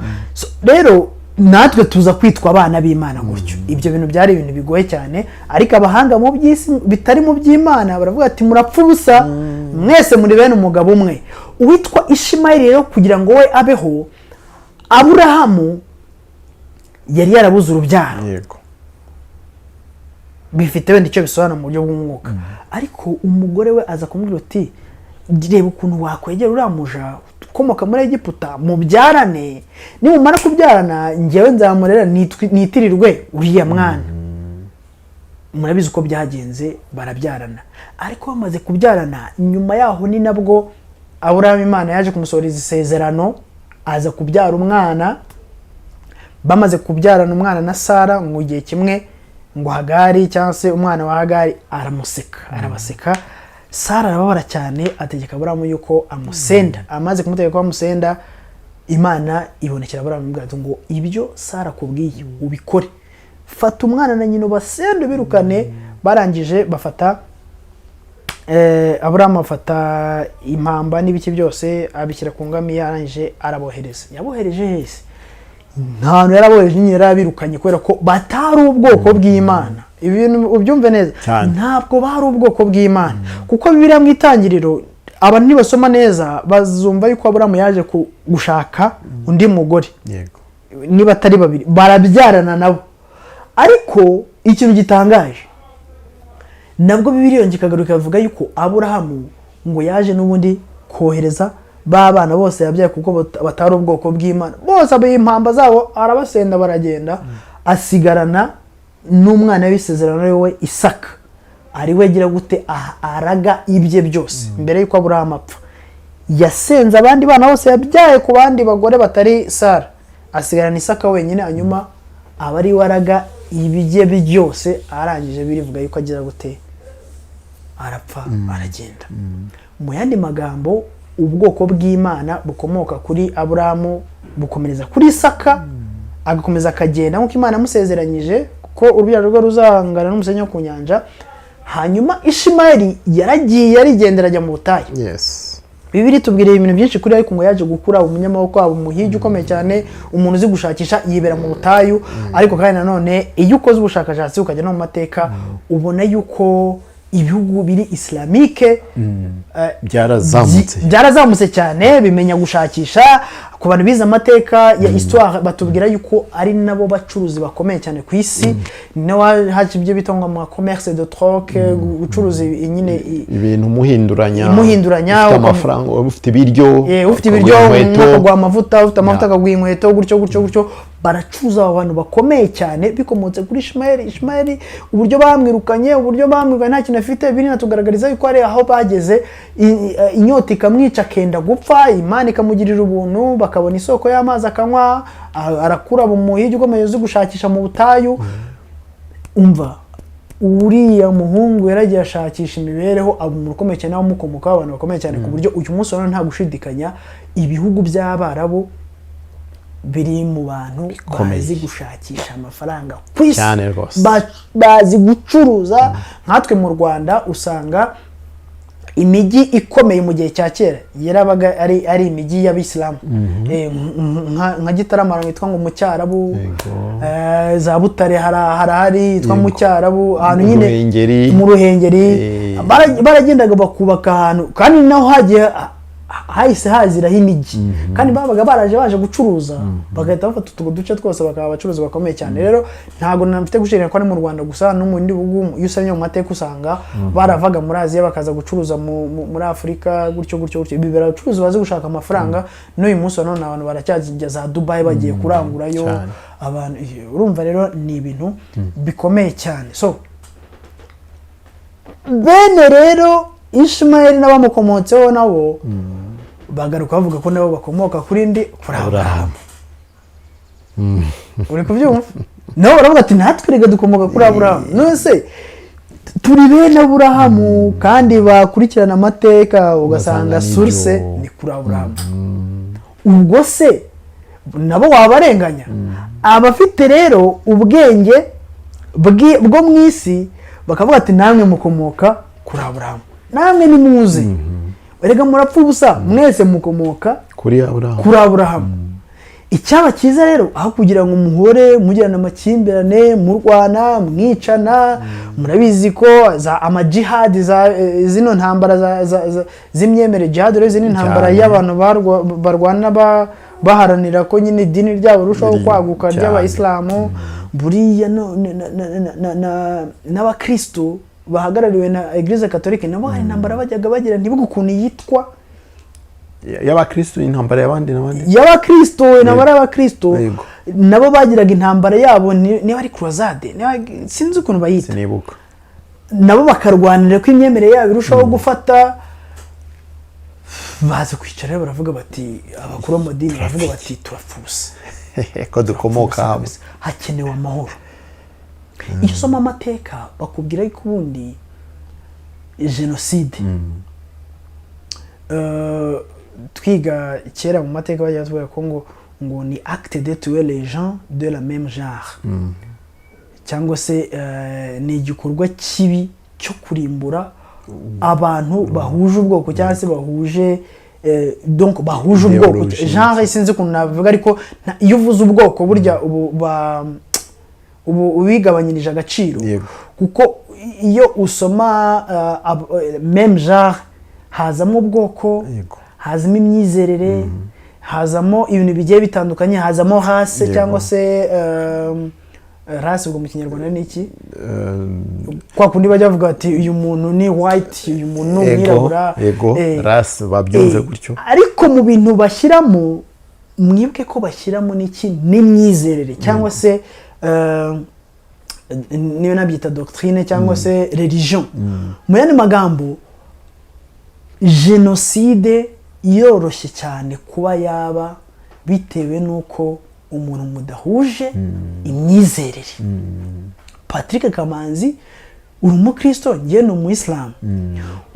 B: Rero natwe tuza kwitwa abana b'Imana gutyo. Ibyo bintu byari ibintu bigoye cyane, ariko abahanga mu by'isi bitari mu by'Imana baravuga ati murapfa ubusa, mwese muri bene umugabo umwe. Uwitwa Ishimayeli rero kugira ngo we abeho, Aburahamu yari yarabuze urubyaro. Bifite wenda icyo bisobanura mu buryo bw'umwuka. Ariko umugore we aza kumubwira ati reba ukuntu wakwegera uramuja ukomoka muri Egiputa, mubyarane, nimumara kubyarana njyewe nzamurera nitirirwe uriya mwana. Murabizi uko byagenze, barabyarana. Ariko bamaze kubyarana, nyuma yaho ni nabwo Aburahamu Imana yaje kumusoreza isezerano, aza kubyara umwana. Bamaze kubyarana umwana na Sara, mu gihe kimwe ngo Hagari cyangwa se umwana wa Hagari arabaseka. Sara arababara cyane, ategeka Aburahamu yuko amusenda. Amaze kumutegeka ko amusenda, Imana ibonekera Aburahamu ngo ibyo Sara kubwiye ubikore, fata umwana na nyina basende birukane. Barangije bafata Aburahamu afata impamba n'ibiki byose abishyira ku ngamiya, arangije arabohereza. Yabohereje hese ntantu yarabohereje, nyine yarabirukanye kubera ko batari ubwoko bw'Imana. Ibintu ubyumve neza, ntabwo bari ubwoko bw'Imana, kuko Bibiliya mu itangiriro abantu nibasoma neza bazumva yuko Aburahamu yaje gushaka undi mugore, niba atari babiri, barabyarana nabo. Ariko ikintu gitangaje, nabwo Bibiliya yongera ikagaruka ivuga yuko Aburahamu ngo yaje n'ubundi kohereza babana bose yabyaye kuko batari ubwoko bw'Imana. Bose abimpamba zabo arabasenda baragenda, asigarana n'umwana w'isezerano we Isaka. Ari we gira gute araga ibye byose mbere yuko Aburahamu apfa. yasenze abandi bana bose yabyaye ku bandi bagore batari Sara, asigarana Isaka wenyine, hanyuma aba ari waraga ibijye byose, arangije birivuga yuko agira gute, arapfa aragenda. Mu yandi magambo, ubwoko bw'Imana bukomoka kuri Aburahamu bukomereza kuri Isaka, agakomeza akagenda nk'uko Imana yamusezeranyije ko urubyaro rwe ruzahangana n'umusenyi wo ku nyanja. Hanyuma Ishimayeli yaragiye arigendera ajya mu butayu. Bibiri tubwiriye ibintu byinshi kuri, ariko ngo yaje gukura umunyamaboko wabo, umuhigi ukomeye cyane, umuntu uzi gushakisha, yibera mu butayu. Ariko kandi nanone iyo ukoze ubushakashatsi ukajya no mu mateka, ubona yuko ibihugu biri islamike byarazamutse cyane, bimenya gushakisha. Ku bantu bize amateka ya histoire batubwira yuko ari nabo bacuruzi bakomeye cyane ku isi, nawe haje ibyo bita ngo ama commerce de troc, gucuruza nyine
A: ibintu muhinduranya,
B: ufite
A: amafaranga, ufite ibiryo,
B: ukagwa amavuta, ufite amavuta akagwa inkweto, gutyo baracuruza abantu bakomeye cyane bikomotse kuri Ishimayeli. Ishimayeli uburyo bamwirukanye nta kintu afite, biri natugaragariza yuko ari aho bageze inyota ikamwica akenda gupfa, Imana ikamugirira ubuntu, bakabona isoko y'amazi akanywa, arakura mu muhigi ukomeye uzi gushakisha mu butayu. Umva, uriya muhungu yaragiye ashakisha imibereho, aba umuntu ukomeye cyane, abamukomokaho abantu bakomeye cyane, ku buryo uyu munsi nta gushidikanya ibihugu by'Abarabu biri mu bantu bazi gushakisha amafaranga ku isi, bazi gucuruza. Nkatwe mu Rwanda usanga imijyi ikomeye mu gihe cya kera yarabaga ari imijyi y'Abisilamu, nka Gitarama yitwa ngo mu Cyarabu, za Butare harahari yitwa mu Cyarabu, ahantu nyine mu Ruhengeri baragendaga bakubaka ahantu, kandi naho hagiye hahise haziraho imijyi, kandi babaga baje gucuruza, bagahita bafata utugo duce twose bakaba abacuruzi bakomeye cyane. Rero ntago nafite gushirira ko ari mu Rwanda gusa, no mu bindi bihugu iyo usanye mu mateka usanga baravaga muri Aziya bakaza gucuruza muri Afurika, gutyo bibera abacuruzi bazi gushaka amafaranga. N'uyu munsi none abantu baracyajya za Dubai bagiye kurangurayo abantu. Urumva rero ni ibintu bikomeye cyane. So bene rero Ishimayeli n'abamukomotseho nabo bagaruka bavuga ko nabo bakomoka kuri Aburahamu. Uri kubyumva? Nabo baravuga ati natwe rega dukomoka kuri Aburahamu. Nose turi bene Aburahamu, kandi bakurikirana amateka ugasanga source ni kuri Aburahamu. Ubwo se nabo wabarenganya? Abafite rero ubwenge bwo mu isi bakavuga ati namwe mukomoka kuri Aburahamu, namwe ni muze, erega murapfa ubusa, mwese mukomoka kuri Aburahamu. Icyaba cyiza rero, aho kugira ngo muhore mugirana amakimbirane, murwana, mwicana, murabizi ko za amajihad, zino ntambara z'imyemere, jihad rero zini ntambara y'abantu barwana baharanira ko nyine idini ryabo rushaho kwaguka ry'Abayisilamu. Buriya n'Abakristo bahagarariwe na Eglise Catholique nabo hari intambara bajyaga bagira, ntibuge ukuntu yitwa
A: y'Abakristo, intambara
B: y'Abakristo n'Abakristo nabo bagiraga intambara yabo, niba ari crusade, sinzi ukuntu bayita, nabo bakarwanira ko imyemerere yabo irushaho gufata. Baze kwicara baravuga bati, abakuru b'amadini baravuga bati turapfusa
A: ko dukomoka
B: hakenewe amahoro. Iyo usoma amateka bakubwira ko ubundi jenoside, twiga kera mu mateka bajya bavuga ko ngo ni acte de tuer les gens de la même genre, cyangwa se ni igikorwa kibi cyo kurimbura abantu bahuje ubwoko, cyangwa se bahuje donc bahuje ubwoko. Genre sinzi ukuntu navuga, ariko iyo uvuze ubwoko burya ubu ubigabanyirije agaciro, kuko iyo usoma même genre hazamo ubwoko, hazamo imyizerere, hazamo ibintu bigiye bitandukanye, hazamo race cyangwa se race ubwo mu Kinyarwanda ni iki, kwa kundi bajya bavuga ati uyu muntu ni white, uyu muntu ni umwirabura,
A: race babyumve gutyo.
B: Ariko mu bintu bashyiramo, mwibuke ko bashyiramo n'iki, n'imyizerere cyangwa se niyo nabyita doctrine cyangwa se religion. Mu yandi magambo, jenoside yoroshye cyane kuba yaba bitewe n'uko umuntu mudahuje imyizerere. Patrick Kamanzi uri umukristo, njye ni umuyisilamu.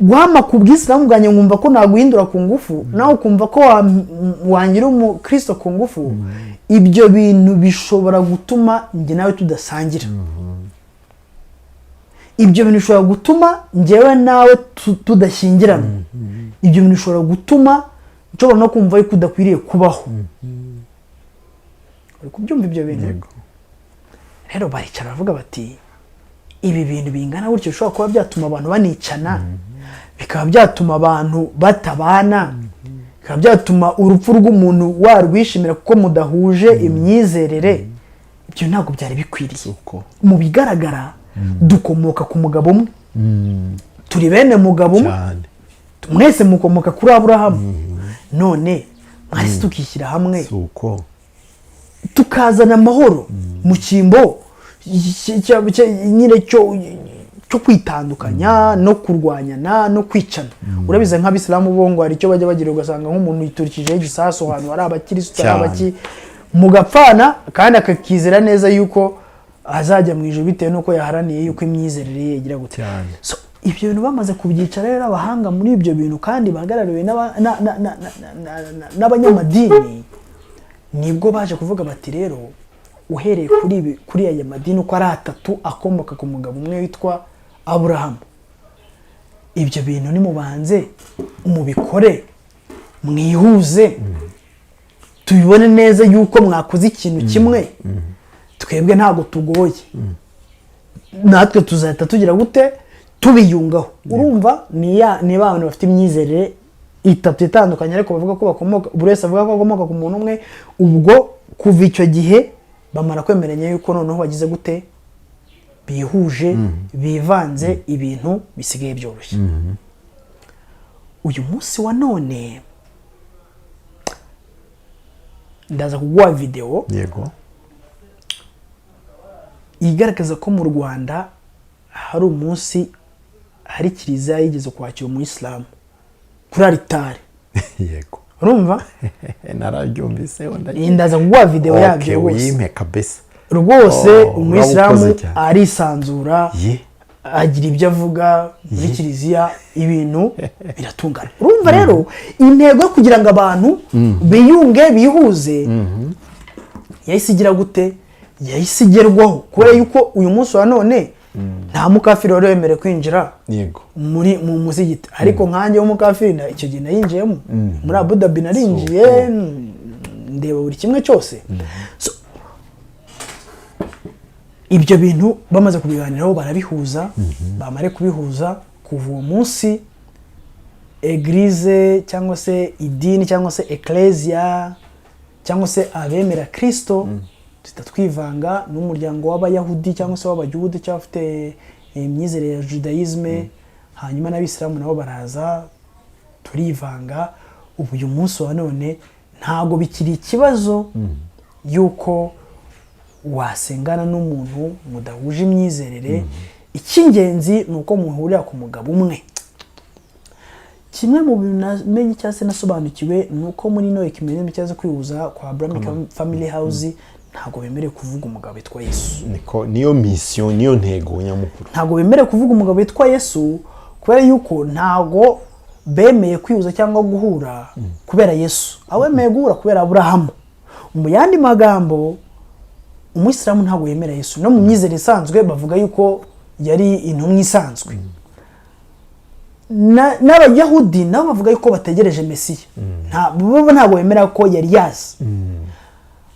B: Guhama ku bw'isilamu bwanjye nkumva ko naguhindura ku ngufu, nawe ukumva ko wangira umukristo ku ngufu, ibyo bintu bishobora gutuma njye nawe tudasangira. Ibyo bintu bishobora gutuma njyewe nawe tudashyingirana. Ibyo bintu bishobora gutuma nshobora no kumva yuko udakwiriye kubaho. Uri kubyumva ibyo bintu? Rero baricara bavuga bati ibi bintu bingana gutyo bishobora kuba byatuma abantu banicana, bikaba byatuma abantu batabana, bikaba byatuma urupfu rw'umuntu warwishimira kuko mudahuje imyizerere. Ibyo ntabwo byari bikwiriye. Mu bigaragara dukomoka ku mugabo umwe, turi bene mugabo umwe, mwese mukomoka kuri Aburahamu. None mwese tukishyira hamwe tukazana amahoro mu cyimbo nyine cyo kwitandukanya no kurwanyana no kwicana. Urabize nk'abisilamu bo ngo hari icyo bajya bagira ugasanga nk'umuntu yiturikije igisasu ahantu hari abakirisitu abaki mugapfana kandi akakizera neza yuko azajya mu ijuru bitewe nuko yaharaniye yuko imyizerere ye igira gute. So ibyo bintu bamaze kubyicara rero abahanga muri ibyo bintu kandi bahagarariwe n'abanyamadini, nibwo baje kuvuga bati rero uhereye kuri aya madini uko ari atatu akomoka ku mugabo umwe witwa Aburahamu, ibyo bintu nimubanze mubikore mwihuze tubibone neza yuko mwakoze ikintu kimwe, twebwe ntabwo tugoye, natwe tuzahita tugira gute tubiyungaho. Urumva ni abantu bafite imyizerere itatu itandukanye ariko bavuga ko bakomoka, buri wese avuga ko akomoka ku muntu umwe. Ubwo kuva icyo gihe bamara kwemeranya yuko noneho bagize gute bihuje, bivanze, ibintu bisigaye byoroshye. Uyu munsi wa none ndaza kuguha video igaragaza ko mu Rwanda hari umunsi hari kiliziya yigeze kwakira umuyisilamu kuri aritari.
A: Yego.
B: Urumva?
A: Narabyumvise wenda.
B: Ndaza kuguha video yabyo
A: rwose. Yime kabisa.
B: Rwose umuyisilamu arisanzura, agira ibyo avuga muri kiliziya, ibintu biratungana. Urumva rero intego yo kugira ngo abantu biyunge bihuze yahise igira gute, yahise igerwaho kubera yuko uyu munsi wa none nta mukafiri wari wemerewe kwinjira mu muzigiti. Ariko nkanjye w'umukafiri icyo gihe nayinjiyemo muri Abu Dhabi, narinjiye ndeba buri kimwe cyose. Ibyo bintu bamaze kubiganiraho barabihuza, bamare kubihuza kuva uwo munsi eglise cyangwa se idini cyangwa se ecclesia cyangwa se abemera Kristo twivanga n'umuryango w'abayahudi cyangwa se w'abayude cyangwa afite imyizerere ya Judaisme, hanyuma n'abisilamu nabo baraza turivanga. Ubu uyu munsi wa none ntago bikiri ikibazo yuko wasengana n'umuntu mudahuje imyizerere. Icy'ingenzi ni uko muhurira ku mugabo umwe. Kimwe mu bintu namenye cyangwa se nasobanukiwe ni uko muri no ikimenyetso cyaza kwihuza kwa Abrahamic Family House ntago bemerewe kuvuga umugabo witwa Yesu.
A: Niyo mission, niyo ntego nyamukuru. Ntago
B: bemerewe kuvuga umugabo witwa Yesu kubera yuko ntago bemeye kwihuza cyangwa guhura kubera Yesu, awemeye guhura kubera Aburahamu. Mu yandi magambo umuyisilamu ntago yemera Yesu, no mu myizerere isanzwe bavuga yuko yari intumwa isanzwe. N'abayahudi nabo bavuga yuko bategereje Mesiya, ntago bemera ko yari yazi.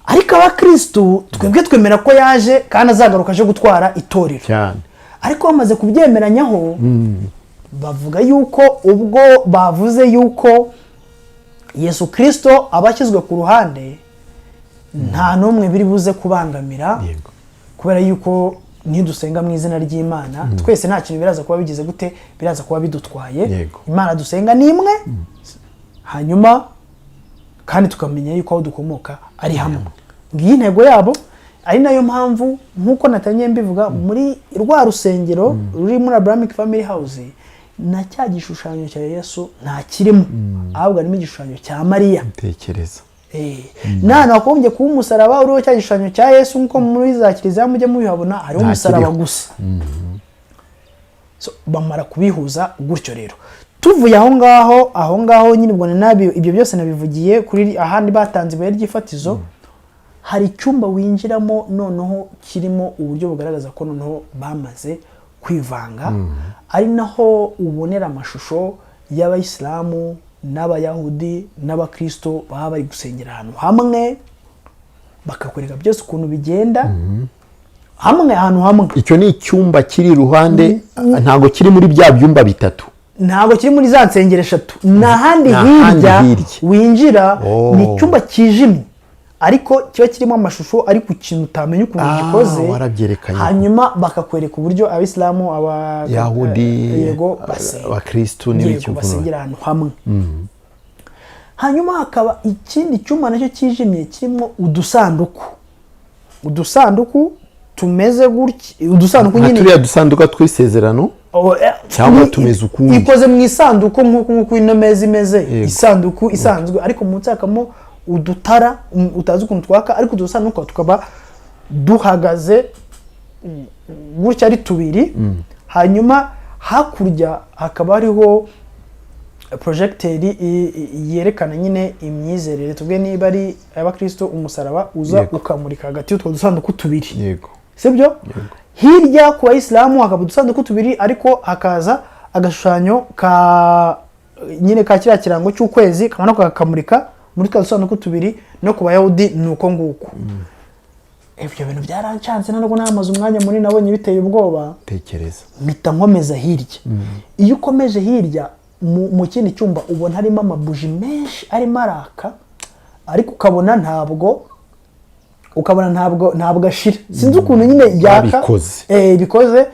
B: Ariko abakristo twebwe twemera ko yaje kandi azagaruka aje gutwara itorero cyane. Ariko bamaze kubyemeranyaho bavuga yuko ubwo bavuze yuko Yesu Kristo abashyizwe ku ruhande nta n'umwe biri buze kubangamira, kubera yuko nidusenga mu izina ry'Imana twese nta kintu biraza kuba bigize gute, biraza kuba bidutwaye. Imana dusenga ni imwe, hanyuma kandi tukamenya yuko aho dukomoka ari hamwe. Ngiyi intego yabo, ari nayo mpamvu nkuko natanye mbivuga muri rwa rusengero ruri muri Abrahamic Family House na cya gishushanyo cya Yesu nta kirimo, ahubwo harimo igishushanyo cya Mariya.
A: Tekereza.
B: Nana wakombye kuba umusaraba uriho cya gishushanyo cya Yesu, nkuko muri za kiliziya mujye mubihabona hariho umusaraba gusa. So bamara kubihuza gutyo rero. Tuvuye aho ngaho nyine ubwo nabi ibyo byose nabivugiye kuri ahandi batanze ibuye ry'ifatizo. Hari icyumba winjiramo noneho kirimo uburyo bugaragaza ko noneho bamaze kwivanga, ari naho ubonera amashusho y'Abayisilamu n'Abayahudi n'Abakristo baba bari gusengera ahantu hamwe, bakakwereka byose ukuntu bigenda hamwe ahantu hamwe.
A: Icyo ni icyumba kiri iruhande, ntago kiri muri bya byumba bitatu,
B: ntago kiri muri za nsengero eshatu, n'ahandi hirya winjira. Ni icyumba kijimye ariko kiba kirimo amashusho ariko ikintu utamenya ukuntu gikoze. Hanyuma bakakwereka uburyo Abisilamu,
A: Abayahudi,
B: yego,
A: Abakristo n'ibiki
B: basengera ahantu hamwe. Hanyuma hakaba ikindi cyumba nacyo kijimye kirimo udusanduku tumeze gutya, udusanduku nyine
A: turiya dusanduka twisezerano cyangwa tumeze ukundi,
B: ikoze mu isanduku nk'uko ino meza imeze, isanduku isanzwe, ariko munsi hakamo udutara utazi ukuntu twaka, ariko udusanduku tukaba duhagaze gutya ari tubiri. Hanyuma hakurya hakaba hariho projecteur yerekana nyine imyizerere, tuvuge niba ari Abakristo umusaraba uza ukamurika hagati y'utwo dusanduku tubiri.
A: Yego.
B: Sibyo? Hirya ku Bayisilamu hakaba udusanduku tubiri ariko hakaza agashushanyo ka nyine ka kiriya kirango cy'ukwezi kamana kakamurika muri twa dusanduku tubiri, no ku Bayahudi nuko nguko. Ibyo bintu byarancanze ntabwo namaze umwanya muri nabonye biteye ubwoba.
A: Tekereza.
B: Mpita nkomeza hirya. Iyo ukomeje hirya mu kindi cyumba ubona harimo amabuji menshi arimo araka, ariko ukabona ntabwo ashira. Sinzi ukuntu nyine byaka bikoze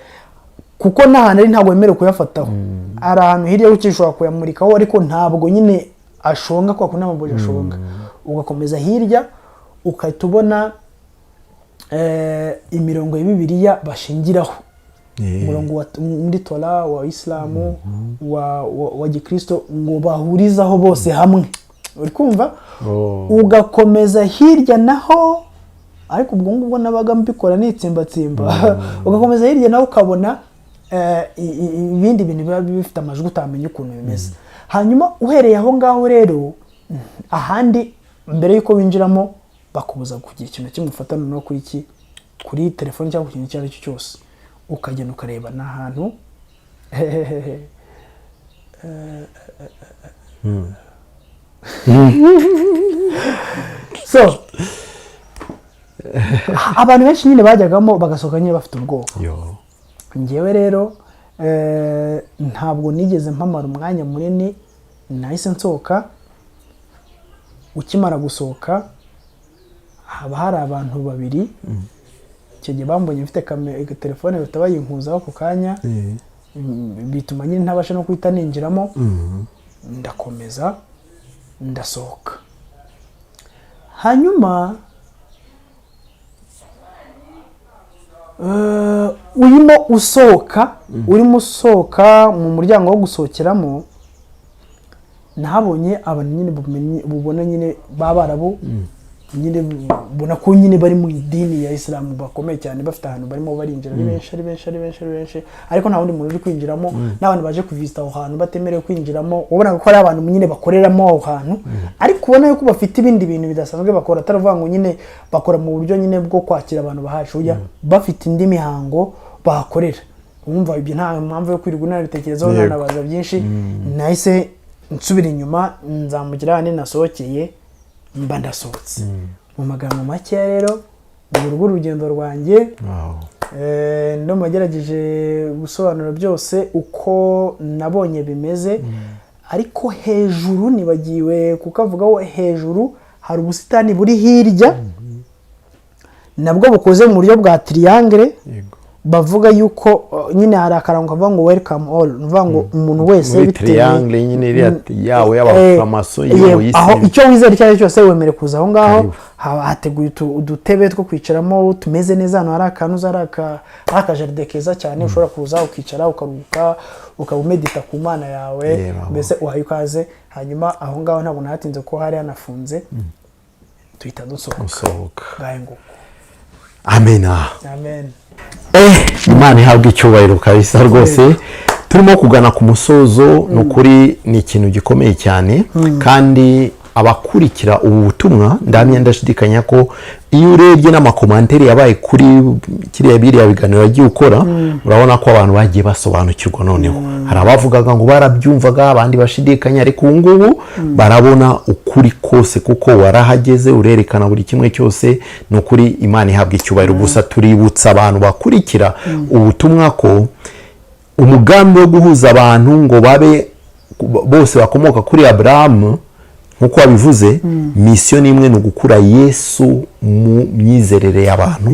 B: kuko n'ahantu ari ntabwo wemerewe kuyafataho. Ari ahantu hirya ukishobora kuyamurikaho ariko ntabwo nyine ashonga kwa kuna amabuji ashonga. Ugakomeza hirya ukahita ubona imirongo ya Bibiliya bashingiraho. Umurongo muri Tora wa Islamu wa Gikristo ngo bahurizaho bose hamwe. Uri kumva? Ugakomeza hirya naho, ariko ubwo ngubwo nabaga mbikora nitsimbatsimba. Ugakomeza hirya naho ukabona ibindi bintu biba bifite amajwi utamenya ukuntu bimeze. Hanyuma uhereye aho ngaho rero ahandi mbere yuko winjiramo bakubuza kugira ikintu kimufatana no kuri telefone cyangwa ikintu cyari cyo cyose. Ukagenda ukareba n'ahantu so abantu benshi nyine bajyagamo bagasohoka nyine bafite ubwoba. Ngewe rero ntabwo nigeze mpamara umwanya munini, nahise nsohoka. Ukimara gusohoka haba hari abantu babiri, icyo gihe bambonye mfite telefone bahita bayinkuzaho ku kanya, bituma nyine ntabasha no guhita ninjiramo. Ndakomeza ndasohoka. Hanyuma urimo usohoka mu muryango wo gusohokeramo, nahabonye abantu nyine bubona nyine b'Abarabu, nyine bona ko nyine bari mu idini ya Islam bakomeye cyane, bafite ahantu barimo barinjira ari benshi, ariko nta wundi muntu uri kwinjiramo. N'abantu baje kuvisita aho hantu batemerewe kwinjiramo, ubona ko ari abantu nyine bakoreramo aho hantu, ariko ubona yuko bafite ibindi bintu bidasanzwe bakora, ataravuga ngo nyine bakora mu buryo nyine bwo kwakira abantu bahacuya, bafite indi mihango bahakorera. Umva ibyo nta mpamvu yo kwirirwa unabitekerezaho nanabaza byinshi. Nahise nsubira inyuma nzamukira hane nasohokeye, mba ndasohotse. Mu magambo make rero urwo urugendo rwanjye ndo magerageje gusobanura byose uko nabonye bimeze. Ariko hejuru nibagiwe kukavugaho, hejuru hari ubusitani buri hirya nabwo bukoze mu buryo bwa triangle, bavuga yuko nyine hari akarango kavuga ngo welcome all, nuvuga ngo umuntu wese
A: muri triangle nyine iriya yawe y'abafamaso
B: aho icyo wizera icyo ari cyose wemere kuza aho ngaho. Hateguye udutebe two kwicaramo tumeze neza, hano hari akantu zari akajaride keza cyane ushobora kuza ukicara ukaruhuka ukabumedita ku Mana yawe, mbese uhaye ukaze. Hanyuma aho ngaho ntabwo nahatinze ko hari hanafunze, tuhita dusohoka ngahe nguko.
A: Amen. Imana ihabwa icyubahiro kabisa rwose. Turimo kugana ku musozo, n'ukuri ni ikintu gikomeye cyane, kandi abakurikira ubu butumwa ndamye ndashidikanya ko iyo urebye n'amakomantere yabaye kuri biriya biganiro yagiye ukora, urabona ko abantu bagiye basobanukirwa. Noneho hari abavugaga ngo barabyumvaga, abandi bashidikanya, ariko ubu ngubu barabona ukuri kose kuko warahageze, urerekana buri kimwe cyose. Ni ukuri Imana ihabwa icyubahiro. Gusa tuributsa abantu bakurikira ubutumwa ko umugambi wo guhuza abantu ngo babe bose bakomoka kuri Aburahamu nkuko wabivuze, mission imwe ni ugukura Yesu mu myizerere y'abantu,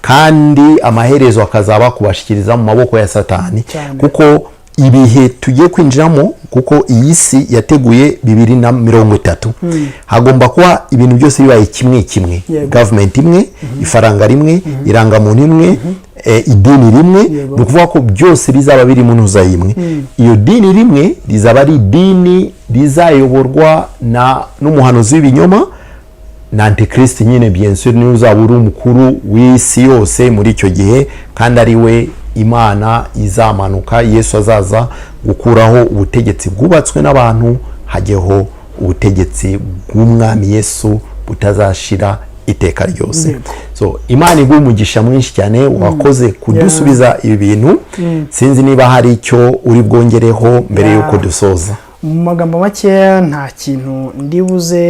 A: kandi amaherezo akazaba kubashikiriza mu maboko ya Satani, kuko ibihe tugiye kwinjiramo, kuko iyi si yateguye 2030 hagomba kuba ibintu byose bibaye kimwe, government imwe, ifaranga rimwe, irangamuntu imwe, idini rimwe, ni ukuvuga ko byose bizaba biri mu ntuza imwe. Iyo dini rimwe rizaba ari idini rizayoborwa n'umuhanuzi w'ibinyoma na Antichrist nyine, bien sûr niwe uzaba uri umukuru w'isi yose muri icyo gihe, kandi ari we Imana izamanuka. Yesu azaza gukuraho ubutegetsi bwubatswe n'abantu, hajyeho ubutegetsi bw'umwami Yesu butazashira iteka ryose. So Imana iguha umugisha mwinshi cyane, wakoze kudusubiza ibi bintu. Sinzi niba hari icyo uri bwongereho mbere yuko dusoza.
B: Mu magambo make nta kintu ndibuze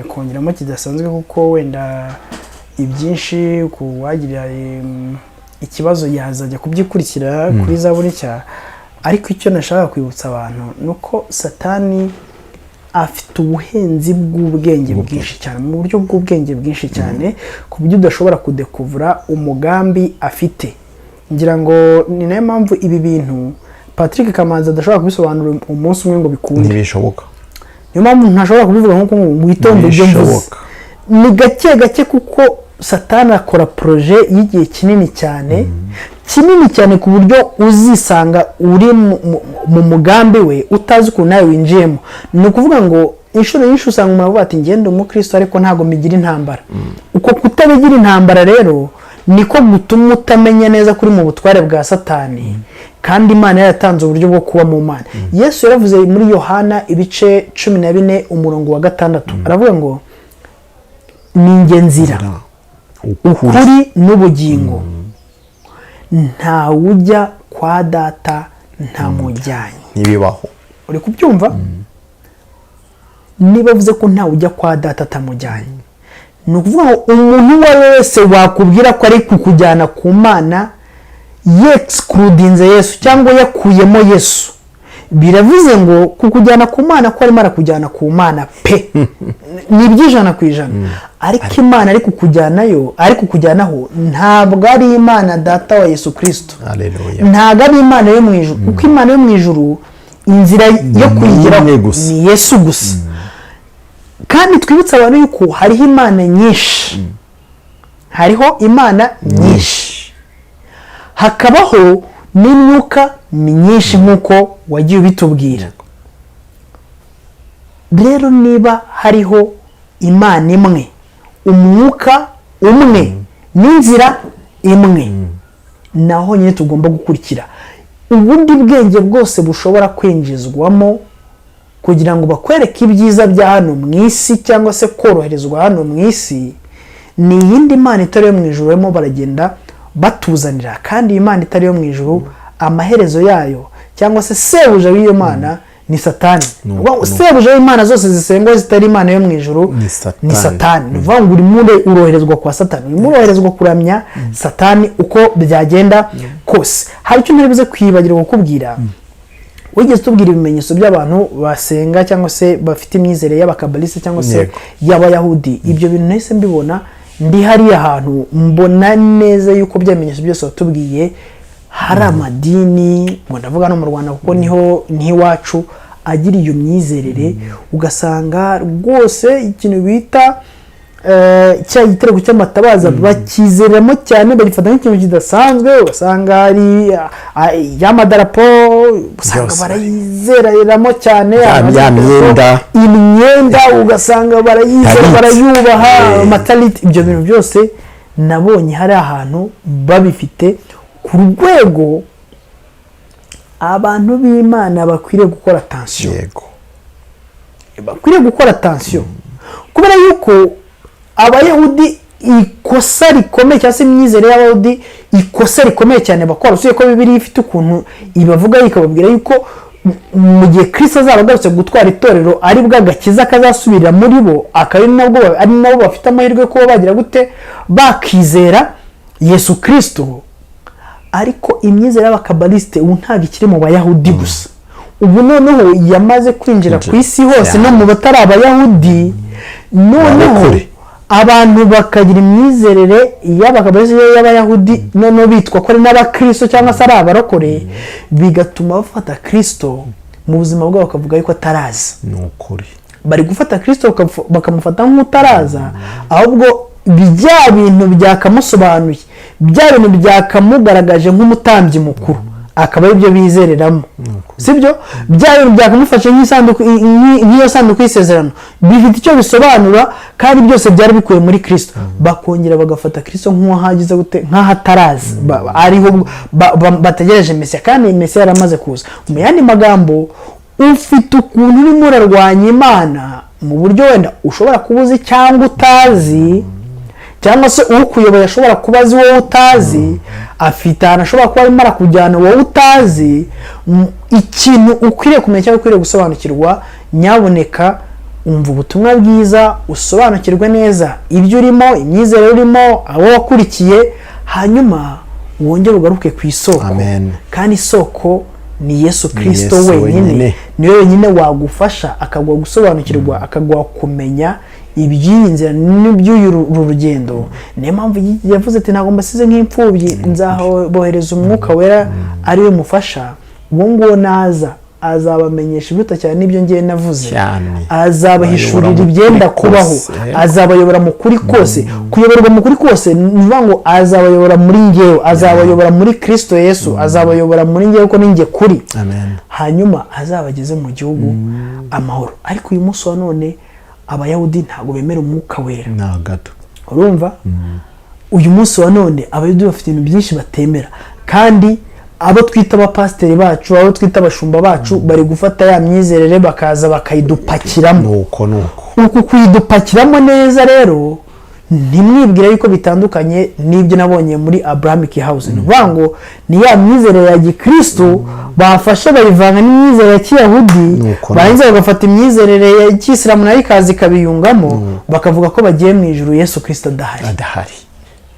B: kongeramo kidasanzwe, kuko wenda ibyinshi kuwagira ikibazo yazajya kubyikurikira kuri Zaburi nshya. Ariko icyo nashaka kwibutsa abantu nuko Satani afite ubuhenzi bw'ubwenge bwinshi cyane, mu buryo bw'ubwenge bwinshi cyane, ku buryo udashobora kudekuvura umugambi afite. Ngira ngo ni nayo mpamvu ibi bintu Patrick Kamanzi adashobora kubisobanura umunsi umwe ngo bikunde.
A: Ntibishoboka.
B: Niyo mpamvu ntashobora kubivuga nkuko witonde ibyo mvuze. Ni gake kuko Satani akora proje y'igihe kinini cyane, ku buryo uzisanga uri mu mugambi we utazi ukuntu nawe winjiyemo. Ni ukuvuga ngo inshuro nyinshi usanga umuntu avuga ati ngende umukristo ariko ntago migira intambara. Uko kutabigira intambara rero niko gutuma utamenya neza kuri mu butware bwa Satani, kandi Imana yaratanze uburyo bwo kuba mu Mana. Yesu yaravuze muri Yohana ibice 14 umurongo wa 6, aravuga ngo ninjye nzira, ukuri n'ubugingo, nta ujya kwa Data nta mujyanye.
A: Ntibibaho.
B: Uri kubyumva? Niba avuze ko nta ujya kwa Data atamujyanye, ni ukuvuga ngo umuntu wese wakubwira ko ari kukujyana ku Mana yexcludinze Yesu cyangwa yakuyemo Yesu, biravuze ngo kukujyana ku Mana ko arimo arakujyana ku Mana pe, ni iby'ijana ku ijana. Ariko Imana ari kukujyanayo, ari kukujyanaho ntabwo ari Imana Data wa Yesu Kristo.
A: Haleluya.
B: Ntabwo ari Imana yo mu ijuru, kuko Imana yo mu ijuru inzira yo kuyigeraho ni Yesu gusa. Kandi twibutsa abantu yuko hariho Imana nyinshi, hariho Imana nyinshi, hakabaho n'imyuka myinshi nk'uko wagiye ubitubwira. Rero niba hariho Imana imwe, umwuka umwe, n'inzira imwe, naho nyine tugomba gukurikira. Ubundi bwenge bwose bushobora kwinjizwamo kugira ngo bakwereke ibyiza bya hano mu isi cyangwa se koroherezwa hano mu isi, ni iyindi Imana itari yo mu ijuru barimo baragenda batuzanira. Kandi Imana itari yo mu ijuru, amaherezo yayo cyangwa se sebuja w'iyo Mana ni Satani. Sebuja w'Imana zose zisengwa zitari Imana yo mu ijuru ni Satani. Uvuga ngo urimo uroherezwa kwa Satani, urimo uroherezwa kuramya Satani uko byagenda kose. Hari icyo naribuze kwibagirwa kukubwira. Wigeze tubwira ibimenyetso by'abantu basenga cyangwa se bafite imyizere y'abakabaliste cyangwa se y'abayahudi. Ibyo bintu nahise mbibona ndi hariya hantu mbona neza yuko byamenyesha byose watubwiye hari amadini ngo ndavuga no mu Rwanda kuko niho iwacu agira iyo myizerere ugasanga rwose ikintu bita cya gitereko cy'amatabaza bakizeramo cyane bagifata nk'ikintu kidasanzwe ugasanga hari y'amadarapo usanga barayizereramo cyane imyenda ugasanga barayizera barayubaha amatariti ibyo bintu byose nabonye hari ahantu babifite ku rwego abantu b'Imana bakwiriye gukora attention bakwiriye gukora attention kubera yuko abayahudi ikosa rikomeye cyangwa se imyizerere y'abayahudi ikosa rikomeye cyane bakora usuye ko Bibiliya ifite ukuntu ibavuga ikababwira yuko mu gihe Kristo azaba agarutse gutwara itorero ari bwo agakiza kazasubirira muri bo ari nabo bafite amahirwe kuba bagira gute bakizera Yesu Kristo. Ariko imyizerere y'abakabaliste ubu ntabwo ikiri mu bayahudi gusa, ubu noneho yamaze kwinjira ku isi hose no mu batari abayahudi. Noneho abantu bakagira imyizerere y'abakabaliste y'abayahudi noneho bitwa ko ari n'abakristo cyangwa se ari abarokore, bigatuma bafata Kristo mu buzima bwabo bakavuga yuko ataraza. Bari gufata Kristo bakamufata nk'utaraza, ahubwo bijya bintu byakamusobanuye, bya bintu byakamugaragaje nk'umutambyi mukuru, akaba ari byo bizereramo. Sibyo bya bintu byakamufashe nk'iyo sanduku y'isezerano, bifite icyo bisobanura kandi byose byari bikuye muri Kristo. Bakongera bagafata Kristo nk'uwahagize gute, nk'ahataraza, ariho bategereje Mesiya, kandi Mesiya yaramaze kuza. Mu yandi magambo, ufite ukuntu urimo urarwanya Imana mu buryo wenda ushobora kubuzi cyangwa utazi, cyangwa se ukuyoboye ashobora kubazi wowe utazi, afite ahantu ashobora kuba arimo arakujyana wowe utazi. Ikintu ukwiriye kumenya cyangwa ukwiriye gusobanukirwa, nyaboneka umva ubutumwa bwiza, usobanukirwe neza ibyo urimo, imyizerere urimo, abo wakurikiye, hanyuma wongere ugaruke ku isoko. Kandi isoko ni Yesu Kristo wenyine, niwe wenyine wagufasha, akaguha gusobanukirwa, akaguha kumenya iby'inzira n'iby'uru rugendo. Niyo mpamvu yavuze ati ntabwo mbasize nk'imfubyi, nzabohereza umwuka wera ari we mufasha. Uwo nguwo naza azabamenyesha ibiruta cyane n'ibyo ngiye navuze, azabahishurira ibyenda kubaho, azabayobora mu kuri kose. Kuyoborwa mu kuri kose ni ukuvuga ngo azabayobora muri ngewe, azabayobora muri Kristo Yesu, azabayobora muri ngewe ko ninjye kuri. Hanyuma azabageze mu gihugu amahoro. Ariko uyu munsi wa none abayahudi ntabwo bemera umwuka wera na gato. Urumva? Uyu munsi wa none abayahudi bafite ibintu byinshi batemera, kandi abo twita abapasiteri bacu, abo twita abashumba bacu, bari gufata ya myizerere bakaza bakayidupakiramo. Uku kuyidupakiramo neza rero, ntimwibwire yuko bitandukanye n'ibyo nabonye muri Abrahamic House. Ni ukuvuga ngo ni ya myizerere ya gikristo bafashe bayivanga n'imyizerere ya kiyahudi, barangiza bagafata imyizerere ya kisilamu nayo ikaza ikabiyungamo, bakavuga ko bagiye mu ijuru Yesu Kristo adahari.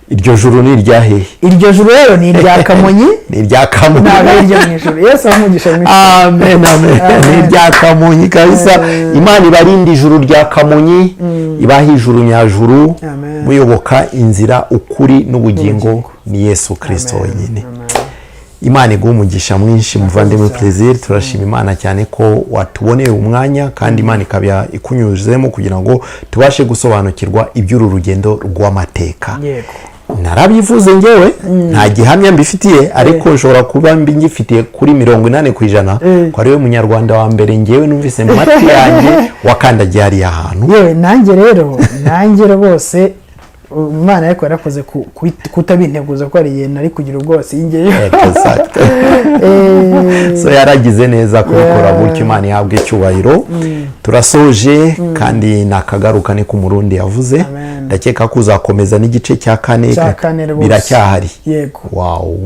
A: Iryo juru ni iryahehe? Iryo
B: juru rero ni irya Kamonyi.
A: Ni irya Kamonyi.
B: Ntabwo iryo mu ijuru. Yesu amugisha mu ijuru.
A: Amen, amen. Ni irya Kamonyi kabisa. Imana ibarinde ijuru rya Kamonyi, ibaha ijuru nyajuru, muyoboka inzira, ukuri n'ubugingo ni Yesu Kristo wenyine. Imana iguha umugisha mwinshi muvandimwe Plaisir. Turashima Imana cyane ko watuboneye umwanya, kandi Imana ikaba ikunyuzemo kugira ngo tubashe gusobanukirwa iby'uru rugendo rw'amateka. Narabivuze ngewe nta gihamya mbifitiye, ariko nshobora kuba mbingifitiye kuri 80% ko ari we munyarwanda wa mbere ngewe numvise mu matwi yanjye wakandagiye hariya hantu.
B: Yewe nanjye rwose Imana yako yarakoze kutabinteguza ko ari yena ari kugira ubwose yingeyo.
A: So yaragize neza kubikora gutyo, Imana ihabwe icyubahiro. Turasoje kandi nakagaruka ni ku Murundi yavuze. Ndakeka ko uzakomeza n'igice cya kane biracyahari.
B: Yego.
A: Wow.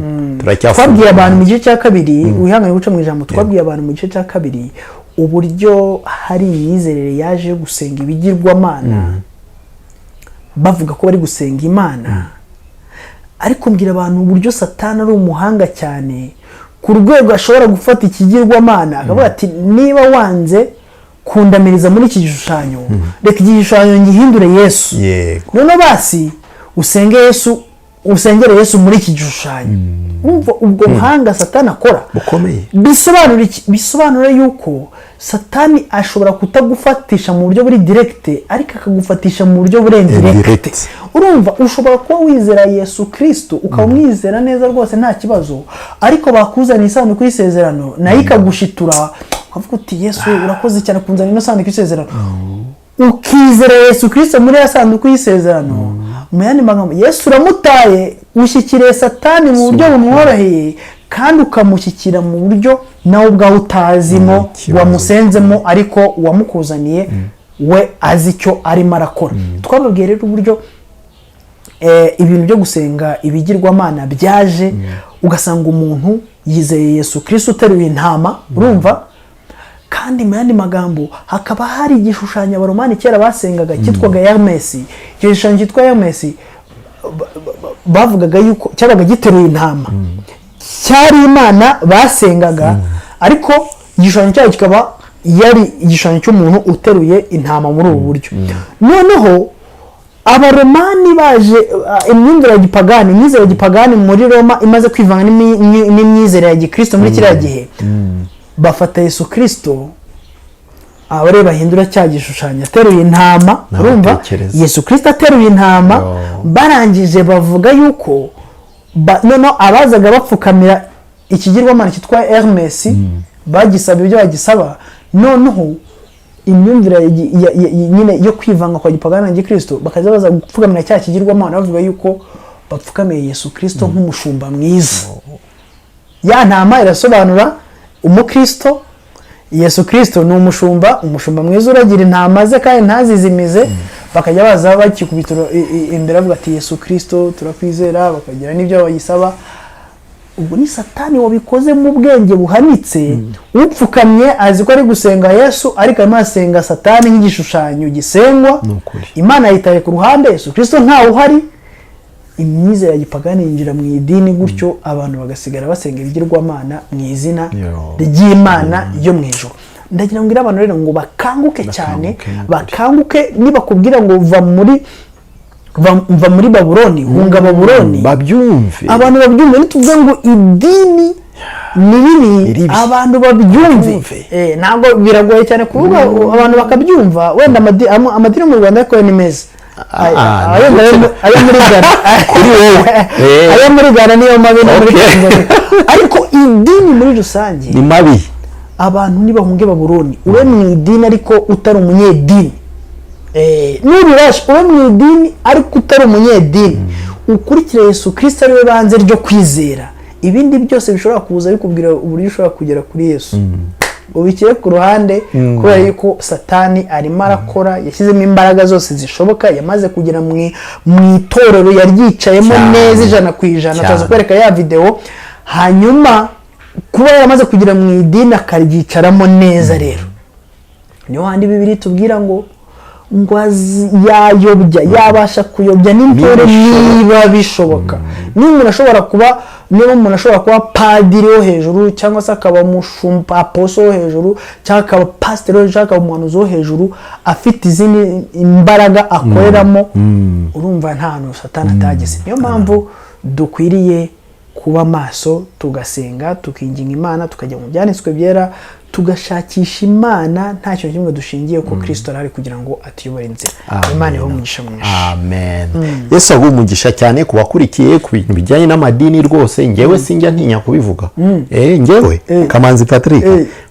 B: Twabwiye abantu mu gice cya kabiri, wihangane guca mu ijambo, twabwiye abantu mu gice cya kabiri uburyo hari imyizerere yaje gusenga ibigirwamana, bavuga ko bari gusenga Imana, ariko mbwira abantu uburyo Satani ari umuhanga cyane ku rwego ashobora gufata ikigirwamana akavuga ati niba wanze kundamiriza muri iki gishushanyo, reka iki gishushanyo ngihindure Yesu. None basi usengere Yesu muri iki gishushanyo. Umva ubwo buhanga Satani akora
A: bukomeye.
B: Bisobanura yuko Satani ashobora kutagufatisha mu buryo buri direct, ariko akagufatisha mu buryo buri indirect. Urumva ushobora kuba wizera Yesu Kristo ukamwizera neza rwose nta kibazo, ariko bakuzana isanduku y'isezerano nayo ikagushitura, ukavuga uti Yesu urakoze cyane kunzana ino sanduku y'isezerano. Ukizera Yesu Kristo muri ya sanduku y'isezerano, mu yandi magambo Yesu uramutaye, ushyikiriye Satani mu buryo bumworoheye, kandi ukamushyikira mu buryo nawe ubwawe utazimo, wamusenzemo ariko wamukuzaniye we azi icyo arimo arakora. Twababwiye rero uburyo ibintu byo gusenga ibigirwamana byaje, ugasanga umuntu yizeye Yesu Kristo uteruye intama, urumva, kandi mu yandi magambo hakaba hari igishushanyo Abaromani kera basengaga cyitwaga Hermes. Icyo gishushanyo cyitwa Hermes bavugaga yuko cyabaga giteruye intama, cyari imana basengaga, ariko igishushanyo cyayo kikaba yari igishushanyo cy'umuntu uteruye intama muri ubu buryo. Noneho Abaromani baje imyizerere ya gipagani, imyizerere ya gipagani muri Roma imaze kwivanga n'imyizerere ya Gikristo muri kiriya gihe, bafata Yesu Kristo abare bahindura cya gishushanyo ateruye intama, urumva, Yesu Kristo ateruye intama, barangije bavuga yuko noneho abazaga bapfukamira ikigirwamana cyitwa Hermes bagisaba ibyo bagisaba, noneho imyumvire nyine yo kwivanga kwa gipagani na Gikristo bakaza baza gupfukamira cya kigirwamana, bavuga yuko bapfukamiye Yesu Kristo nk'umushumba mwiza. Ya ntama irasobanura umukristo, Yesu Kristo ni umushumba mwiza uragira intama ze kandi ntazizimize. Bakajya baza bakikubitira imbere bavuga ati Yesu Kristo turakwizera, bakagira n'ibyo bayisaba. Ubwo ni Satani wabikoze mu bwenge buhanitse, upfukamye azi ko ari gusenga Yesu, ariko arimo asenga Satani nk'igishushanyo gisengwa. Imana yitaye ku ruhande, Yesu Kristo ntawe uhari. Imyizerere ya gipagani yinjira mu idini, gutyo abantu bagasigara basenga ibigirwamana mu izina ry'Imana yo mu ijuru. Ndagira ngo abantu rero ngo bakanguke cyane, bakanguke. Nibakubwira ngo va muri Babuloni, hunga Babuloni,
A: babyumve,
B: abantu babyumve. Nituvuga ngo idini ni bibi, abantu babyumve. Ntabwo biragoye cyane kuvuga abantu bakabyumva. Wenda amadini mu Rwanda ariko ni meza, ayo muri Ghana niyo mabi, ariko idini muri rusange
A: ni mabi.
B: Abantu nibahunge Babuloni, ube mu idini ariko utari umunyedini, nubirashe ube mu idini ariko utari umunyedini, ukurikire Yesu Kristo ariwe banze ryo kwizera. Ibindi byose bishobora kuza bikubwira uburyo ushobora kugera kuri Yesu, ubikire ku ruhande, kubera yuko Satani arimo arakora, yashyizemo imbaraga zose zishoboka, yamaze kugera mu itorero yaryicayemo neza 100%. Ataza kwereka ya video, hanyuma kuba yaramaze kugera mu idini akaryicaramo neza. Rero niyo handi Bibiliya tubwira ngo yayobya, yabasha kuyobya n'intore niba bishoboka. Niba umuntu ashobora kuba padiri wo hejuru, cyangwa se akaba umushumba aposo wo hejuru, cyangwa akaba pasiteri wo hejuru, cyangwa akaba umuhanuzi wo hejuru, afite izindi imbaraga akoreramo, urumva nta hantu Satani atageze. Niyo mpamvu dukwiriye kuba maso, tugasenga, tukinginga Imana, tukajya mu byanditswe byera, tugashakisha Imana nta kintu kimwe dushingiye ko Kristo arari kugira ngo atuyobore inzira. Imana iho umugisha mwinshi.
A: Amen. Yesu aguha umugisha cyane kubakurikiye ku bintu bijyanye n'amadini rwose. Ngewe sinjya ntinya kubivuga. Ngewe Kamanzi Patrick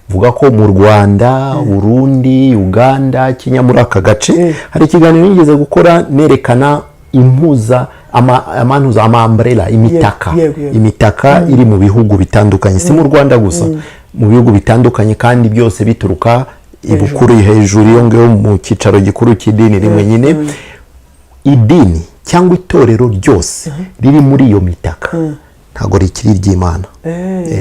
A: vuga ko mu Rwanda, Burundi, Uganda, Kenya, muri aka gace hari ikiganiro nigeze gukora nerekana impuza ama-umbrella, imitaka iri mu bihugu bitandukanye, si mu Rwanda gusa, mu bihugu bitandukanye, kandi byose bituruka ibukuru hejuru yo ngaho mu cyicaro gikuru cy'idini rimwe nyine. Idini cyangwa itorero ryose riri muri iyo mitaka ntago rikiri ry'Imana.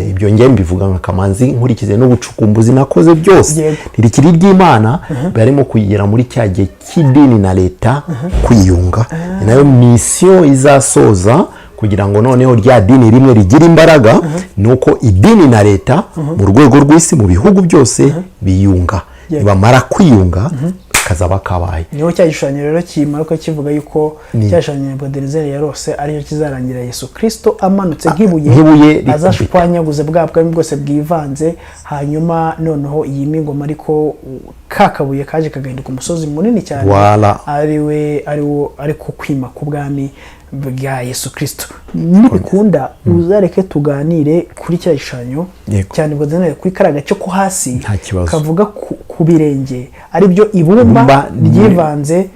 A: Ibyo ngiye mbivuga nka Kamanzi nkurikize n'ubucukumbuzi nakoze byose, rikiri ry'Imana. Barimo kugera muri cya gihe cy'idini na leta kwiyunga, nayo mission izasoza kugira ngo noneho rya dini rimwe rigira imbaraga, nuko idini na leta mu rwego rw'isi mu bihugu byose biyunga. Nibamara kwiyunga kazaba kabaye.
B: niho cya gishushanyo rero kimanuka kivuga yuko cya gishushanyo Nebukadinezari yarose ariyo kizarangira Yesu Kristo amanutse nk'ibuye azashwanyaguze bwa bwami bwose bwivanze, hanyuma noneho iyi mingoma ariko kakabuye kaje kagahinduka umusozi munini cyane, ariko kwima ku bwami bwa Yesu Kristo. Nibikunda uzareke tuganire kuri cya gishushanyo cyane bwo kuri karaga cyo ko hasi kavuga ku birenge ari byo ibumba ryivanze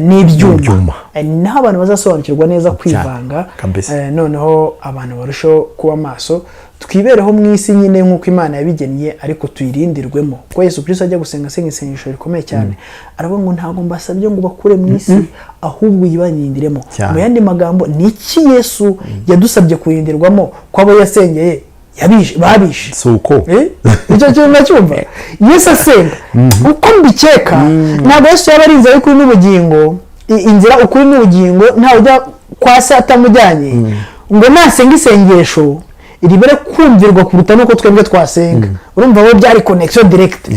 B: n'ibyuma, naho abantu bazasobanukirwa neza kwivanga, noneho abantu barushaho kuba maso, twibereho mu isi nyine nk'uko Imana yabigennye, ariko tuyirindirwemo. Kuko Yesu Kristo ajya gusenga isengesho rikomeye cyane, aravuga ngo ntabwo mbasabye ngo bakure mu isi, ahubwo yibanyirindiremo. Mu yandi magambo, ni iki Yesu yadusabye kurindirwamo ko abo yasengeye babishe?
A: Suko
B: icyo kintu nacyumva Yesu asenga uko mbikeka, ntabwo Yesu yabarinze ari kuri n'ubugingo, inzira ukuri n'ubugingo ntawe ujya kwa se atamujyanye, ngo nasenga isengesho ribere kumvirwa kuruta nuko twebwe twasenga. Urumva bo byari connection direct.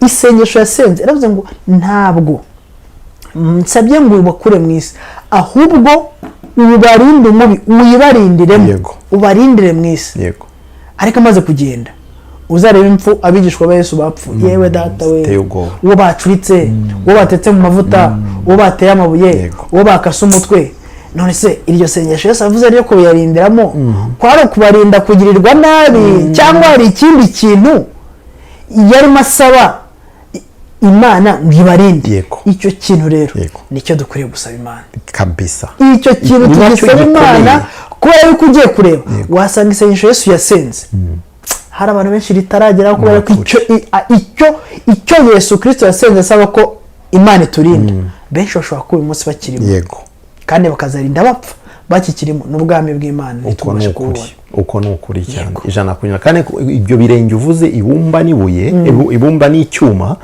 B: Isengesho yasenze aravuze ngo ntabwo nsabye ngo bakure mu isi, ahubwo ubarinde umubi, uyibarindiremo, ubarindire mu isi. Ariko amaze kugenda uzareba impfu abigishwa ba Yesu bapfu, yewe data we, uwo bacuritse, uwo batetse mu mavuta, uwo bateye amabuye, uwo bakase umutwe. None se iryo sengesho Yesu avuze ryo kuyarindiramo kwari kubarinda kugirirwa nabi, cyangwa hari ikindi kintu yarimo asaba Imana ngibarinde? Icyo kintu rero nicyo dukwiriye gusaba Imana
A: kabisa.
B: Icyo kintu tugisaba Imana, kubera yuko ugiye kureba wasanga isengesho Yesu yasenze hari abantu benshi ritarageraho, kubera ko icyo Yesu Kristo yasenze asaba ko Imana iturinda, benshi bashobora kuba uyu munsi bakirimo kandi bakazarinda bapfa bakikirimo n'ubwami bw'Imana ntitubashe kubona.
A: Uko ni ukuri cyane ijana kunyura. Kandi ibyo birenge uvuze, ibumba n'ibuye, ibumba n'icyuma,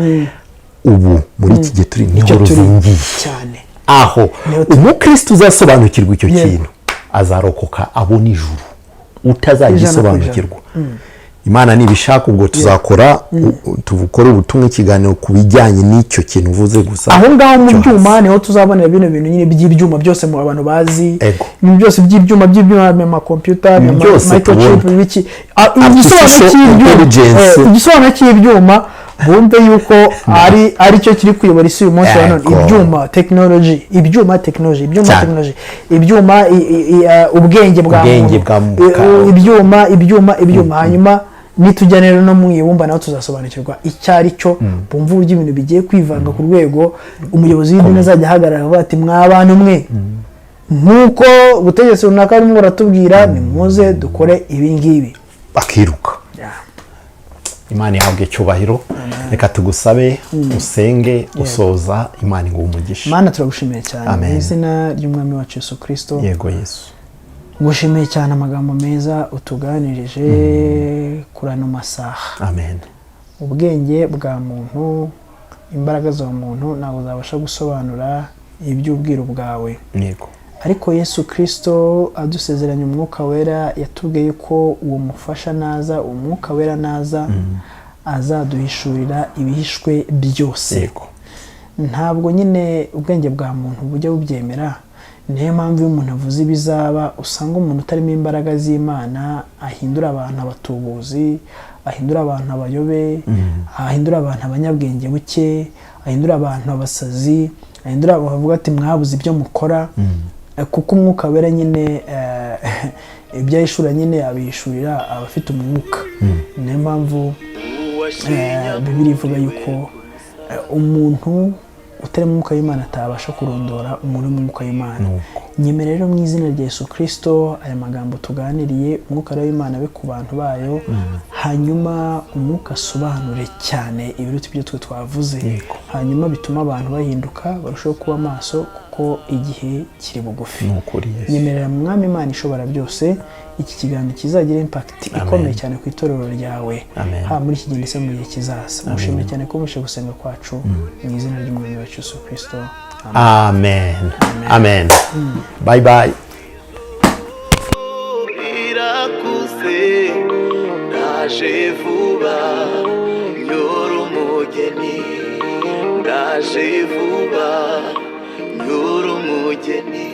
A: ubu muri iki gihe turi niho ruzingiye cyane. Aho umukristo uzasobanukirwa icyo kintu azarokoka abona ijuru, utazagisobanukirwa Imana nibishaka ubwo tuzakora tuvukora ubutumwa ikiganiro kubijyanye n'icyo kintu uvuze gusa.
B: Aho ngaho mu byuma niho tuzabonera bino bintu nyine by'ibyuma byose mu abantu bazi, ibintu byose by'ibyuma ama computer, ama microchip, biki igisobanuro cy'ibyuma, bumve yuko ari cyo kiri kuyobora isi uyu munsi wa none. Ibyuma technology, ubwenge bwa ibyuma, hanyuma nitujya rero no mu ibumba naho tuzasobanukirwa icyari cyo, bumva uburyo ibintu bigiye kwivanga ku rwego umuyobozi w'idini azajya ahagarara avuga ati mwa bantu mwe, nkuko ubutegetsi runaka arimo buratubwira nimuze dukore ibi ngibi,
A: bakiruka. Imana yahabwe cyubahiro. Reka tugusabe usenge usoza. Imana iguhe umugisha.
B: Imana turagushimiye cyane mu izina ry'umwami wacu Yesu Kristo.
A: Yego Yesu,
B: ngushimiye cyane amagambo meza utuganirije kuri ano masaha.
A: Amen.
B: Ubwenge bwa muntu, imbaraga za muntu ntabwo zabasha gusobanura iby'ubwiru bwawe.
A: Yego.
B: Ariko Yesu Kristo adusezeranya umwuka wera, yatubwiye ko uwo mufasha naza, umwuka wera naza azaduhishurira ibihishwe byose. Ntabwo nyine ubwenge bwa muntu bujya bubyemera, niyo mpamvu iyo umuntu avuze ibizaba usanga umuntu utarimo imbaraga z'Imana ahindura abantu abatubuzi, ahindura abantu abayobe, ahindura abantu abanyabwenge buke, ahindura abantu abasazi, ahindura abantu bavuga ati mwabuze ibyo mukora. Kuko umwuka wera nyine ibyo ayishura nyine abishurira abafite umwuka. Niyo mpamvu Bibiliya ivuga yuko umuntu utari mu mwuka w'Imana atabasha kurondora umuntu mu mwuka w'Imana. Nyemera rero mu izina rya Yesu Kristo aya magambo tuganiriye, umwuka w'Imana abe ku bantu bayo, hanyuma umwuka asobanure cyane ibiruta ibyo twe twavuze, hanyuma bituma abantu bahinduka barushaho kuba maso, kuko igihe kiri bugufi. Nyemerera mu mwami Imana ishobora byose iki kiganiro kizagira impact ikomeye cyane ku itorero ryawe, ha muri iki gihe ndetse mu gihe kizaza. Mushimire cyane ko mushe gusenga kwacu mu izina ry'umwami wacu Yesu Kristo.
A: Amen. Amen. Bye bye. Ndaje vuba, nyoro umugeni, ndaje
C: ndaje vuba nyura umugeni